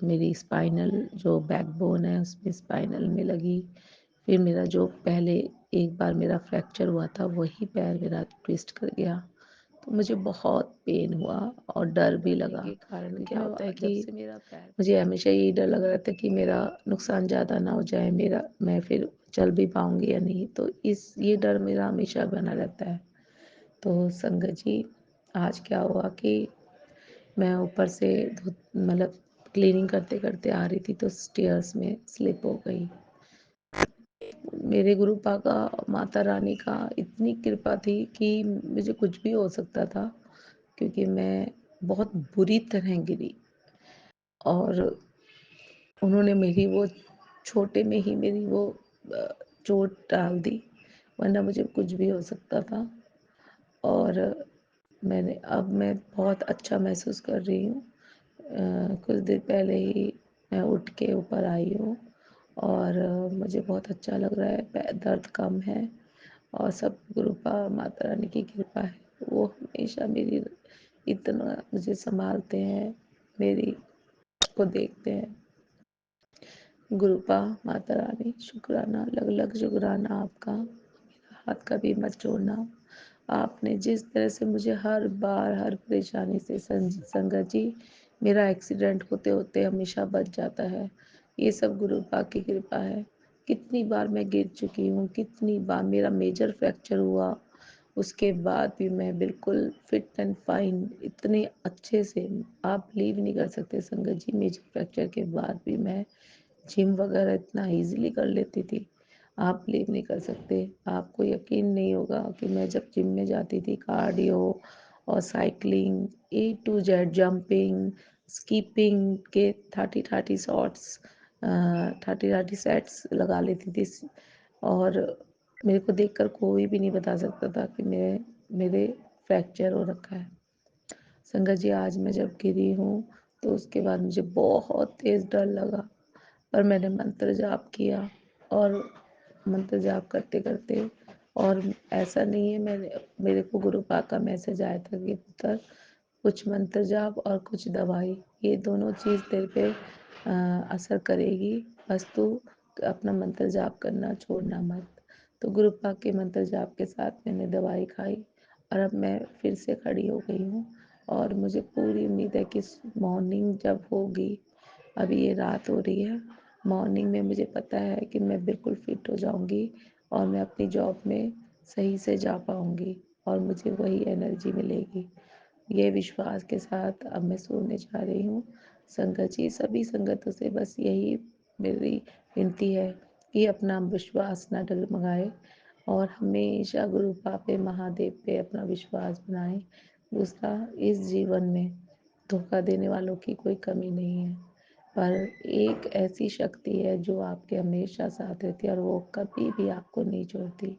मेरी स्पाइनल जो बैकबोन है उसमें स्पाइनल में लगी। फिर मेरा जो पहले एक बार मेरा फ्रैक्चर हुआ था वही पैर मेरा ट्विस्ट कर गया। तो मुझे बहुत पेन हुआ और डर भी लगा। के कारण क्या होता है कि मुझे हमेशा यही डर लग रहा था कि मेरा नुकसान ज़्यादा ना हो जाए, मेरा मैं फिर चल भी पाऊंगी या नहीं। तो ये डर मेरा हमेशा बना रहता है। तो संगत जी, आज क्या हुआ कि मैं ऊपर से मतलब क्लीनिंग करते करते आ रही थी तो स्टेयर्स में स्लिप हो गई। मेरे गुरु पाका माता रानी का इतनी कृपा थी कि मुझे कुछ भी हो सकता था, क्योंकि मैं बहुत बुरी तरह गिरी और उन्होंने मेरी वो छोटे में ही मेरी वो चोट डाल दी, वरना मुझे कुछ भी हो सकता था। और मैं बहुत अच्छा महसूस कर रही हूँ। कुछ देर पहले ही मैं उठ के ऊपर आई हूँ और मुझे बहुत अच्छा लग रहा है। दर्द कम है और सब कृपा, माता रानी की कृपा है। वो हमेशा मेरी इतना मुझे संभालते हैं, मेरी को देखते हैं। गुरुपा, माता रानी, शुक्राना, लग लग शुक्राना आपका। मेरा हाथ कभी मत छोड़ना। आपने जिस तरह से मुझे हर बार हर परेशानी से संगत जी, मेरा एक्सीडेंट होते होते हमेशा बच जाता है। ये सब गुरुपा की कृपा है। कितनी बार मैं गिर चुकी हूँ, कितनी बार मेरा मेजर फ्रैक्चर हुआ उसके बाद भी मैं बिल्कुल फिट एंड फाइन इतने अच्छे से, आप बिलीव नहीं कर सकते संगत जी, मेजर फ्रैक्चर के बाद भी मैं जिम वगैरह इतना ईज़िली कर लेती थी, आप बिलीव नहीं कर सकते। आपको यकीन नहीं होगा कि मैं जब जिम में जाती थी, कार्डियो और cycling, A to Z, jumping, skipping के 30-30 शॉट्स, 30-30 सेट्स लगा लेती थी। और मेरे को देखकर कोई भी नहीं बता सकता था कि मेरे फ्रैक्चर हो रखा है। संगत जी, आज मैं जब गिरी हूँ तो उसके बाद मुझे बहुत तेज़ डर लगा, पर मैंने मंत्र जाप किया, और मंत्र जाप करते करते, और ऐसा नहीं है, मेरे को गुरु पाक का मैसेज आया था कि पुत्र, कुछ मंत्र जाप और कुछ दवाई, ये दोनों चीज़ तेरे पे असर करेगी, बस तू अपना मंत्र जाप करना छोड़ना मत। तो गुरु पाक के मंत्र जाप के साथ मैंने दवाई खाई, और अब मैं फिर से खड़ी हो गई हूँ, और मुझे पूरी उम्मीद है कि मॉर्निंग जब होगी, अभी ये रात हो रही है, मॉर्निंग में मुझे पता है कि मैं बिल्कुल फिट हो जाऊंगी, और मैं अपनी जॉब में सही से जा पाऊंगी, और मुझे वही एनर्जी मिलेगी। ये विश्वास के साथ अब मैं सोने जा रही हूँ। संगत जी, सभी संगतों से बस यही मेरी विनती है कि अपना विश्वास ना डगमगाए, और हमेशा गुरु पापे महादेव पे अपना विश्वास बनाए। दूसरा, इस जीवन में धोखा देने वालों की कोई कमी नहीं है, पर एक ऐसी शक्ति है जो आपके हमेशा साथ रहती है, और वो कभी भी आपको नहीं छोड़ती।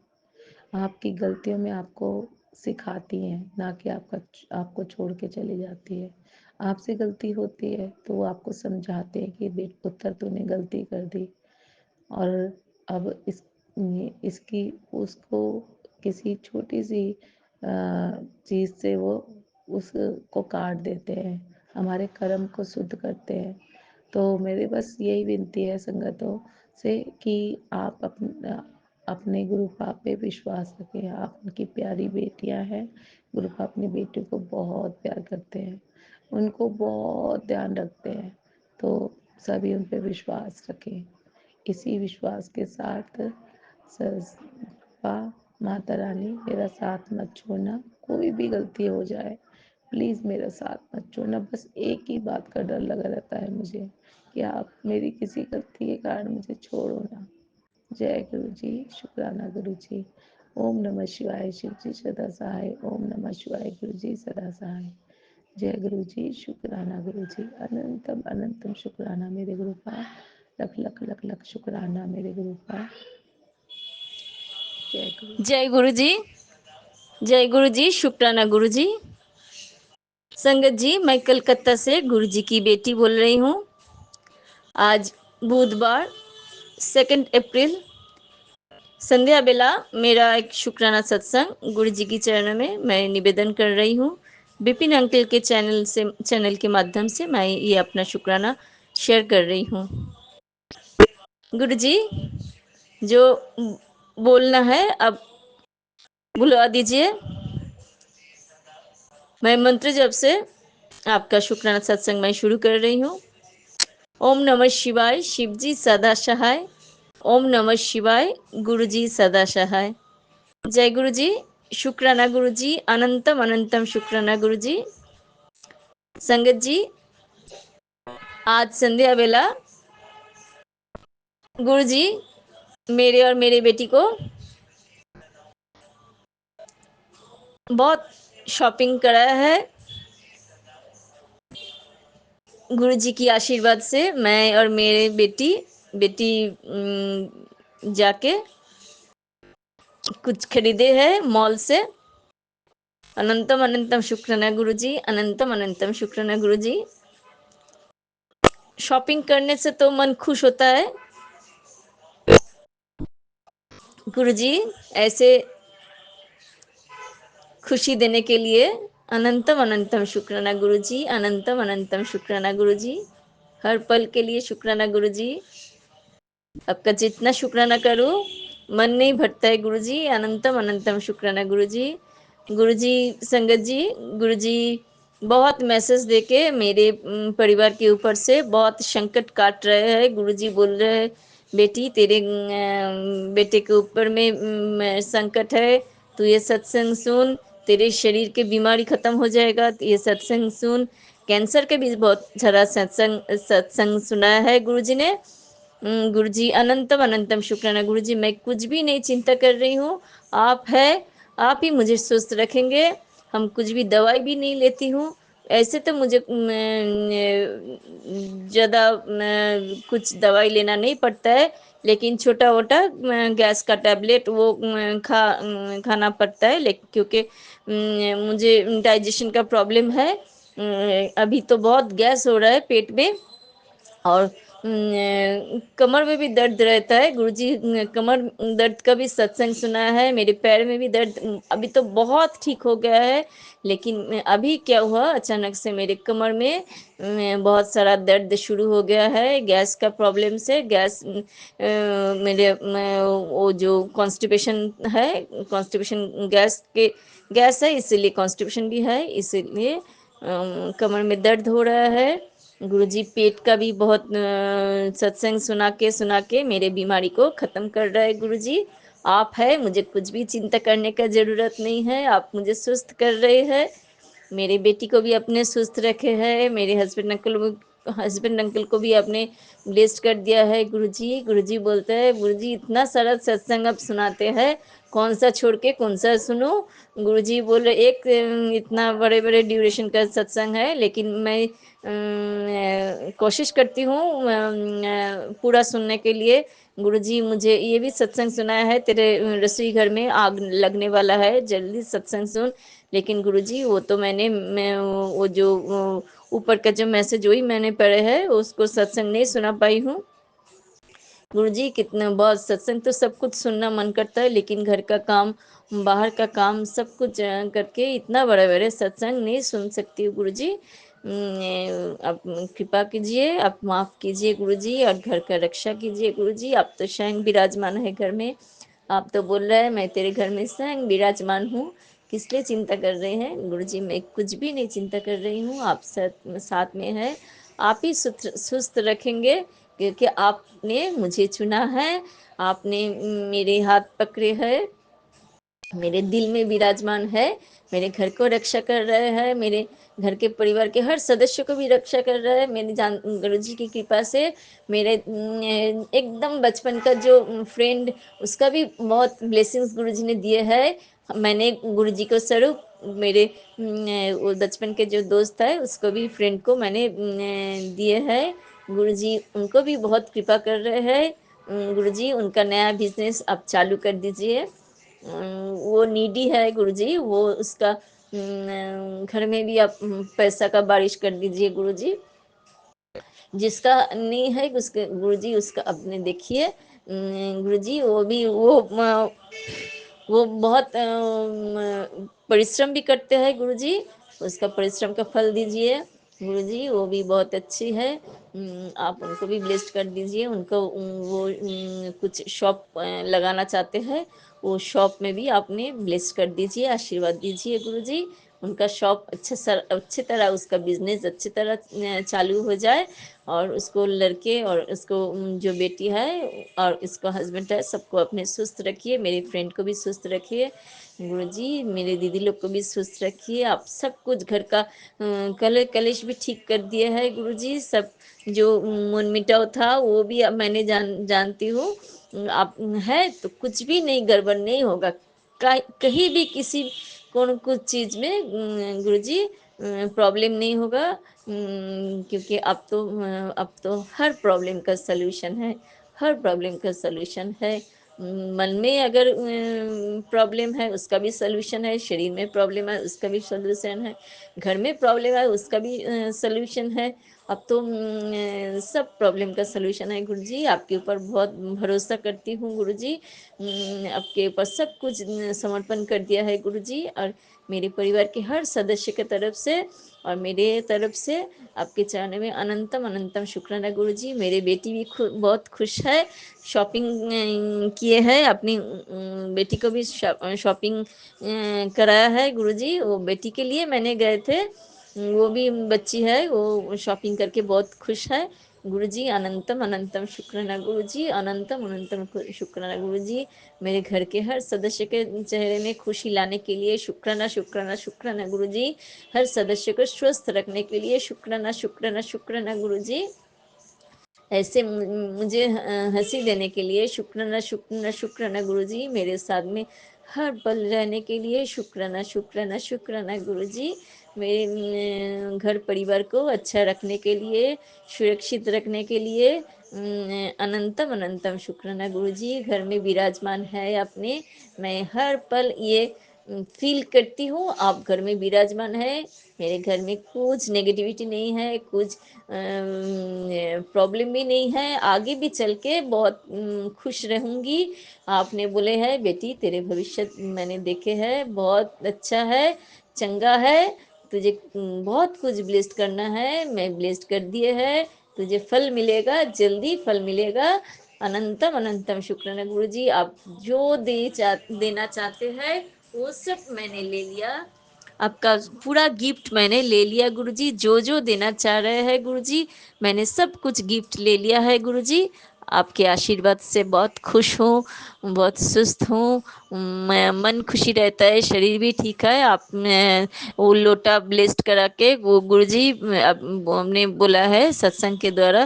आपकी गलतियों में आपको सिखाती हैं, ना कि आपको छोड़ के चली जाती है। आपसे गलती होती है तो वो आपको समझाते हैं कि बेट पुत्र, तूने गलती कर दी, और अब इसकी उसको किसी छोटी सी चीज़ से वो उसको काट देते हैं, हमारे कर्म को शुद्ध करते हैं। तो मेरे बस यही विनती है संगतों से कि आप अपने गुरु पाप पे विश्वास रखें। आप उनकी प्यारी बेटियां हैं। गुरु पाप अपनी बेटियों को बहुत प्यार करते हैं, उनको बहुत ध्यान रखते हैं, तो सभी उन पे विश्वास रखें। इसी विश्वास के साथ माता रानी, मेरा साथ मत छोड़ना, कोई भी गलती हो जाए प्लीज़ मेरा साथ मत छोड़ना। बस एक ही बात का डर लगा रहता है मुझे कि आप मेरी किसी गलती के कारण मुझे छोड़ो ना। जय गुरु जी, शुक्राना गुरु जी। ओम नमः शिवाय, शिव जी सदा सहाय। ओम नमः शिवाय, गुरु जी सदा सहाय। जय गुरु जी, शुक्राना गुरु जी, अनंतम अनंतम शुक्राना मेरे गुरु का, लख लख लख लख शुक्राना मेरे गुरु का। जय गुरु जी। जय गुरु जी, जय गुरु जी, शुक्राना गुरु जी। संगत जी, मैं कलकत्ता से गुरु जी की बेटी बोल रही हूँ। आज बुधवार 2 अप्रैल संध्या बेला मेरा एक शुक्राना सत्संग गुरु जी की चरणों में मैं निवेदन कर रही हूँ। विपिन अंकल के चैनल के माध्यम से मैं ये अपना शुक्राना शेयर कर रही हूँ। गुरु जी, जो बोलना है अब बुला दीजिए। मैं मंत्र जप से आपका शुक्राना सत्संग मैं शुरू कर रही हूँ। ओम नमः शिवाय, शिव जी सदा सहाय। ओम नमः शिवाय, गुरु जी सदा सहाय। जय गुरु जी, शुक्राना गुरु जी, अनंतम अनंतम शुक्राना गुरु जी। संगत जी, आज संध्या बेला गुरु जी मेरे और मेरे बेटी को बहुत शॉपिंग कराया है। गुरु जी की आशीर्वाद से मैं और मेरे बेटी जाके कुछ खरीदे हैं मॉल से। अनंतम अनंतम शुक्राना गुरु जी, अनंतम अनंतम शुक्राना गुरु जी। शॉपिंग करने से तो मन खुश होता है। गुरु जी ऐसे खुशी देने के लिए अनंतम अनंतम शुक्राना गुरु जी, अनंतम अनंतम शुक्राना गुरु जी। हर पल के लिए शुक्राना गुरु जी। आपका जितना शुक्राना करूँ मन नहीं भरता है गुरु जी। अनंतम अनंतम शुक्राना गुरु जी। गुरु जी, संगत जी, गुरु जी बहुत मैसेज देके मेरे परिवार के ऊपर से बहुत संकट काट रहे हैं। गुरु जी बोल रहे हैं, बेटी तेरे बेटे के ऊपर में संकट है, तू ये सत्संग सुन, तेरे शरीर के बीमारी खत्म हो जाएगा। ये सत्संग सुन। कैंसर के भी बहुत सारा सत्संग सत्संग सुनाया है गुरुजी ने। गुरुजी अनंतम अनंतम शुक्राना गुरुजी। मैं कुछ भी नहीं चिंता कर रही हूँ, आप है, आप ही मुझे स्वस्थ रखेंगे। हम कुछ भी दवाई भी नहीं लेती हूँ। ऐसे तो मुझे ज़्यादा कुछ दवाई लेना नहीं पड़ता है, लेकिन छोटा मोटा गैस का टैबलेट वो खाना पड़ता है, लेकिन क्योंकि मुझे डाइजेशन का प्रॉब्लम है। अभी तो बहुत गैस हो रहा है पेट में, और कमर में भी दर्द रहता है गुरुजी। कमर दर्द का भी सत्संग सुना है। मेरे पैर में भी दर्द अभी तो बहुत ठीक हो गया है, लेकिन अभी क्या हुआ, अचानक से मेरे कमर में बहुत सारा दर्द शुरू हो गया है गैस का प्रॉब्लम से। गैस मेरे वो जो कॉन्स्टिपेशन है, कॉन्स्टिपेशन गैस है, इसीलिए कॉन्स्टिपेशन भी है, इसीलिए कमर में दर्द हो रहा है गुरुजी। पेट का भी बहुत सत्संग सुना के मेरे बीमारी को ख़त्म कर रहा है गुरुजी। आप है, मुझे कुछ भी चिंता करने का ज़रूरत नहीं है, आप मुझे सुस्त कर रहे हैं। मेरे बेटी को भी अपने सुस्त रखे हैं, मेरे हस्बैंड अंकल को भी आपने ब्लेस्ड कर दिया है गुरुजी। गुरुजी बोलते हैं, गुरुजी इतना सारा सत्संग आप सुनाते हैं, कौन सा छोड़ के कौन सा सुनो। गुरुजी बोल रहे एक इतना बड़े बड़े ड्यूरेशन का सत्संग है, लेकिन मैं कोशिश करती हूँ पूरा सुनने के लिए। गुरुजी मुझे ये भी सत्संग सुनाया है, तेरे रसोई घर में आग लगने वाला है, जल्दी सत्संग सुन। लेकिन गुरुजी वो तो मैं वो जो ऊपर का जो मैसेज वही मैंने पढ़े है, उसको सत्संग नहीं सुना पाई हूँ गुरुजी। कितना बहुत सत्संग तो सब कुछ सुनना मन करता है, लेकिन घर का काम, बाहर का काम सब कुछ करके इतना बड़े बड़े सत्संग नहीं सुन सकती हूँ गुरुजी। आप कृपा कीजिए, आप माफ़ कीजिए गुरुजी, और घर का रक्षा कीजिए गुरुजी। आप तो स्वयं विराजमान है घर में, आप तो बोल रहे हैं मैं तेरे घर में स्वयं विराजमान हूँ, किस लिए चिंता कर रहे हैं गुरुजी। मैं कुछ भी नहीं चिंता कर रही हूँ, आप साथ में है, आप ही सुस्त रखेंगे, क्योंकि आपने मुझे चुना है, आपने मेरे हाथ पकड़े हैं, मेरे दिल में विराजमान है, मेरे घर को रक्षा कर रहे हैं, मेरे घर के परिवार के हर सदस्य को भी रक्षा कर रहा है। मेरी गुरुजी की कृपा से मेरे एकदम बचपन का जो फ्रेंड, उसका भी बहुत ब्लेसिंग्स गुरुजी ने दिए हैं। मैंने गुरुजी को स्वरूप मेरे वो बचपन के जो दोस्त है, उसको भी, फ्रेंड को मैंने दिए हैं गुरुजी। उनको भी बहुत कृपा कर रहे हैं गुरुजी। उनका नया बिजनेस आप चालू कर दीजिए। वो नीडी है गुरुजी, वो उसका घर में भी आप पैसा का बारिश कर दीजिए गुरुजी। जिसका नहीं है उसके गुरुजी, उसका अपने देखिए गुरुजी। वो भी वो बहुत परिश्रम भी करते हैं गुरुजी, उसका परिश्रम का फल दीजिए गुरुजी। वो भी बहुत अच्छी है, आप उनको भी ब्लेस्ड कर दीजिए। उनको वो कुछ शॉप लगाना चाहते हैं, वो शॉप में भी आपने ब्लेस कर दीजिए, आशीर्वाद दीजिए गुरुजी। उनका शॉप अच्छी तरह उसका बिजनेस अच्छी तरह चालू हो जाए, और उसको लड़के और उसको जो बेटी है और इसका हस्बैंड है, सबको अपने सुस्त रखिए। मेरे फ्रेंड को भी सुस्त रखिए गुरुजी, मेरे दीदी लोग को भी सुस्त रखिए। आप सब कुछ घर का कलेश भी ठीक कर दिए है गुरुजी। सब जो मनमिटाव था वो भी अब मैंने जानती हूँ। आप है तो कुछ भी नहीं, गड़बड़ नहीं होगा कहीं भी, किसी कुछ चीज़ में गुरुजी प्रॉब्लम नहीं होगा। क्योंकि अब तो हर प्रॉब्लम का सलूशन है, हर प्रॉब्लम का सलूशन है। मन में अगर प्रॉब्लम है उसका भी सलूशन है, शरीर में प्रॉब्लम है उसका भी सलूशन है, घर में प्रॉब्लम है उसका भी सलूशन है। अब तो सब प्रॉब्लम का सलूशन है गुरुजी। आपके ऊपर बहुत भरोसा करती हूँ गुरुजी। आपके ऊपर सब कुछ समर्पण कर दिया है गुरुजी, और मेरे परिवार के हर सदस्य की तरफ से और मेरे तरफ से आपके चरणों में अनंतम अनंतम शुक्राना गुरुजी। मेरे बेटी भी बहुत खुश है, शॉपिंग किए हैं, अपनी बेटी को भी शॉपिंग कराया है गुरुजी। वो बेटी के लिए मैंने गए थे, वो भी बच्ची है, वो शॉपिंग करके बहुत खुश है। गुरुजी अनंतम अनंतम शुक्राना गुरुजी, अनंतम अनंतम शुक्राना गुरुजी। मेरे घर के हर सदस्य के चेहरे में खुशी लाने के लिए शुक्राना शुक्राना शुक्राना गुरुजी। हर सदस्य को स्वस्थ रखने के लिए शुक्राना शुक्राना शुक्राना गुरुजी। ऐसे मुझे हंसी देने के लिए शुक्राना शुक्राना शुक्राना गुरुजी। मेरे साथ में हर पल रहने के लिए शुक्राना शुक्राना शुक्राना गुरुजी। मेरे घर परिवार को अच्छा रखने के लिए, सुरक्षित रखने के लिए अनंतम अनंतम शुक्राना गुरुजी। घर में विराजमान है अपने, मैं हर पल ये फील करती हूँ आप घर में विराजमान है। मेरे घर में कुछ नेगेटिविटी नहीं है, कुछ प्रॉब्लम भी नहीं है, आगे भी चल के बहुत खुश रहूँगी। आपने बोले हैं बेटी तेरे भविष्य मैंने देखे हैं, बहुत अच्छा है, चंगा है, तुझे बहुत कुछ ब्लेस्ड करना है, मैं ब्लेस्ड कर दिए है, तुझे फल मिलेगा, जल्दी फल मिलेगा। अनंतम अनंतम शुक्राना गुरुजी। आप जो देना चाहते हैं वो सब मैंने ले लिया, आपका पूरा गिफ्ट मैंने ले लिया गुरुजी। जो जो देना चाह रहे हैं गुरुजी, मैंने सब कुछ गिफ्ट ले लिया है गुरुजी। आपके आशीर्वाद से बहुत खुश हूँ, बहुत सुस्त हूँ, मैं मन खुशी रहता है, शरीर भी ठीक है। आप वो लोटा ब्लेस्ड करा के वो गुरुजी हमने बोला है सत्संग के द्वारा,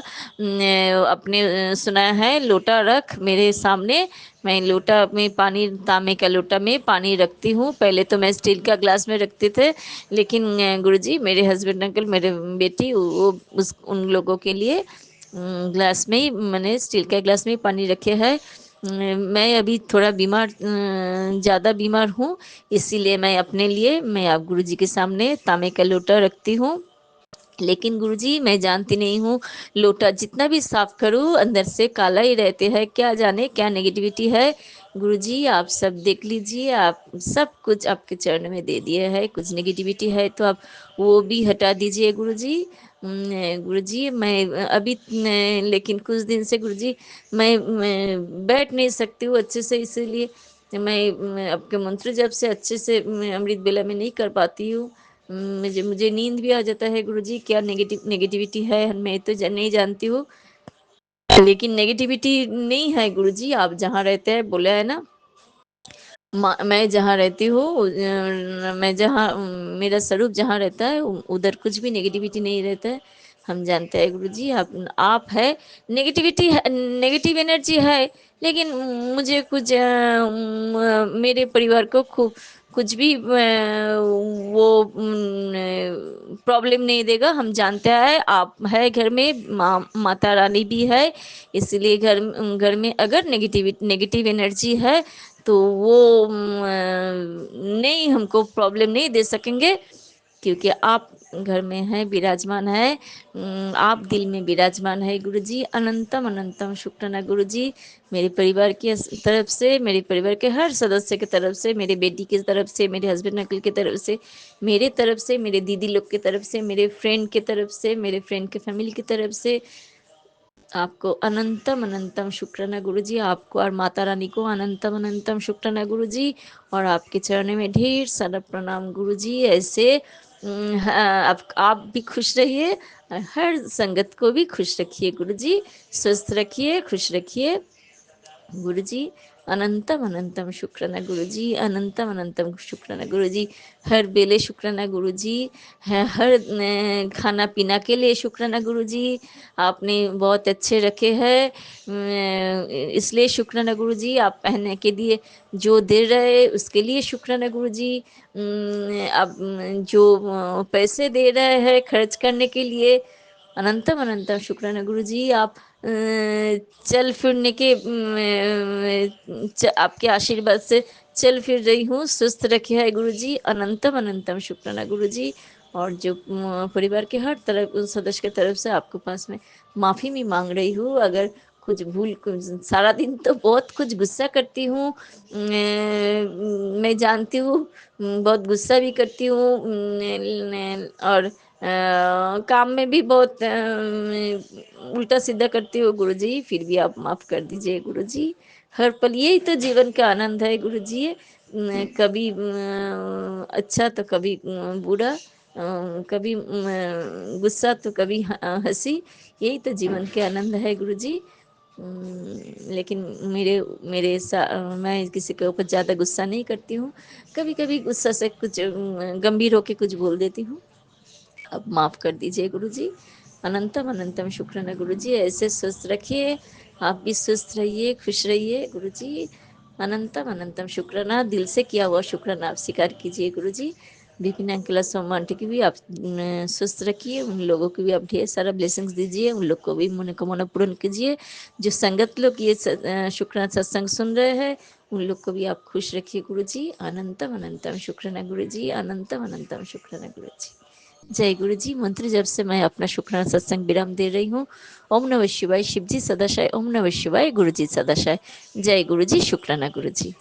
अपने सुनाया है लोटा रख मेरे सामने। मैं लोटा में पानी, तांबे का लोटा में पानी रखती हूँ। पहले तो मैं स्टील का ग्लास में रखते थे, लेकिन गुरुजी मेरे हस्बैंड अंकल, मेरे बेटी वो उस उन लोगों के लिए ग्लास में ही, मैंने स्टील के ग्लास में ही पानी रखे है। मैं अभी थोड़ा बीमार, ज़्यादा बीमार हूँ, इसीलिए मैं अपने लिए मैं आप गुरुजी के सामने तांबे का लोटा रखती हूँ। लेकिन गुरुजी मैं जानती नहीं हूँ, लोटा जितना भी साफ करूँ अंदर से काला ही रहते हैं, क्या जाने क्या नेगेटिविटी है। गुरुजी आप सब देख लीजिए, आप सब कुछ आपके चरण में दे दिए है, कुछ नेगेटिविटी है तो आप वो भी हटा दीजिए गुरुजी। गुरुजी मैं अभी लेकिन कुछ दिन से गुरुजी मैं बैठ नहीं सकती हूँ अच्छे से, इसीलिए मैं आपके मंत्र जब से अच्छे से अमृत बेला में नहीं कर पाती हूँ। मुझे मुझे नींद भी आ जाता है गुरुजी। क्या नेगेटिविटी है मैं तो नहीं जानती हूँ, लेकिन नेगेटिविटी नहीं है गुरुजी। आप जहाँ रहते हैं बोला है ना, मैं जहाँ रहती हूँ मैं जहाँ मेरा स्वरूप जहाँ रहता है उधर कुछ भी नेगेटिविटी नहीं रहता है। हम जानते हैं गुरुजी आप है, नेगेटिविटी है, नेगेटिव एनर्जी है, लेकिन मुझे कुछ मेरे परिवार को खूब कुछ भी वो प्रॉब्लम नहीं देगा। हम जानते हैं आप है घर में, माता रानी भी है, इसलिए घर घर में अगर नेगेटिव एनर्जी है तो वो नहीं, हमको प्रॉब्लम नहीं दे सकेंगे, क्योंकि आप घर में है, विराजमान है, आप दिल में विराजमान है गुरुजी। अनंतम अनंतम शुक्राना गुरुजी। मेरे परिवार की तरफ से, मेरे परिवार के हर सदस्य की तरफ से, मेरे बेटी की तरफ से, मेरे हस्बैंड अंकल की तरफ से, मेरे तरफ से, मेरे दीदी लोग की तरफ से, मेरे फ्रेंड की तरफ से, मेरे फ्रेंड के फैमिली की तरफ से आपको अनंतम अनंतम शुक्राना गुरुजी। आपको और माता रानी को अनंतम अनंतम शुक्राना गुरुजी। और आपके चरणों में ढेर सारा प्रणाम गुरुजी। ऐसे आप भी खुश रहिए और हर संगत को भी खुश रखिए गुरुजी, स्वस्थ रखिए, खुश रखिए गुरुजी। अनंतम अनंतम शुक्राना गुरुजी, अनंतम अनंतम शुक्राना गुरुजी। हर बेले शुक्राना गुरुजी है, हर खाना पीना के लिए शुक्राना गुरुजी। आपने बहुत अच्छे रखे हैं, इसलिए शुक्राना गुरुजी। आप पहनने के लिए जो दे रहे उसके लिए शुक्राना गुरुजी। आप जो पैसे दे रहे हैं खर्च करने के लिए अनंतम अनंतम शुक्राना गुरुजी। आप चल फिरने के आपके आशीर्वाद से चल फिर रही हूँ, स्वस्थ रखे है गुरुजी। अनंतम अनंतम शुक्राना गुरुजी। और जो परिवार के हर तरफ सदस्य के तरफ से आपके पास में माफ़ी भी मांग रही हूँ, अगर कुछ भूल सारा दिन तो बहुत कुछ गुस्सा करती हूँ, मैं जानती हूँ, बहुत गुस्सा भी करती हूँ, और काम में भी बहुत उल्टा सीधा करती हो गुरुजी, फिर भी आप माफ़ कर दीजिए गुरुजी। हर पल यही तो जीवन का आनंद है गुरुजी। कभी अच्छा तो कभी बुरा, कभी गुस्सा तो कभी हंसी, यही तो जीवन के आनंद है गुरु जी। लेकिन मैं किसी के ऊपर ज़्यादा गुस्सा नहीं करती हूँ। कभी कभी गुस्सा से कुछ गंभीर होके कुछ बोल देती हूँ, अब माफ़ कर दीजिए गुरु जी। अनंतम अनंतम शुक्राना गुरु जी, ऐसे स्वस्थ रखिए, आप भी स्वस्थ रहिए, खुश रहिए गुरु जी। अनंतम अनंतम शुक्राना, दिल से किया हुआ शुक्राना आप स्वीकार कीजिए गुरु जी। विपिन अंकल सोमा आंटी की भी आप स्वस्थ रखिए, उन लोगों को भी आप ढेर सारा ब्लेसिंग्स दीजिए, उन लोग को भी मनोकामना पूर्ण कीजिए। जो संगत लोग ये शुक्राना सत्संग सुन रहे हैं, उन लोग को भी आप खुश रखिए गुरु जी। अनंतम अनंतम शुक्राना गुरु जी, अनंतम अनंतम शुक्राना गुरु जी। जय गुरु जी। मंत्र जब से मैं अपना शुक्राना सत्संग विराम दे रही हूँ। ओम नमः शिवाय, शिव जी सदाशय। ओम नमः शिवाय, गुरु जी सदाशय। जय गुरु जी, शुक्राना गुरु जी।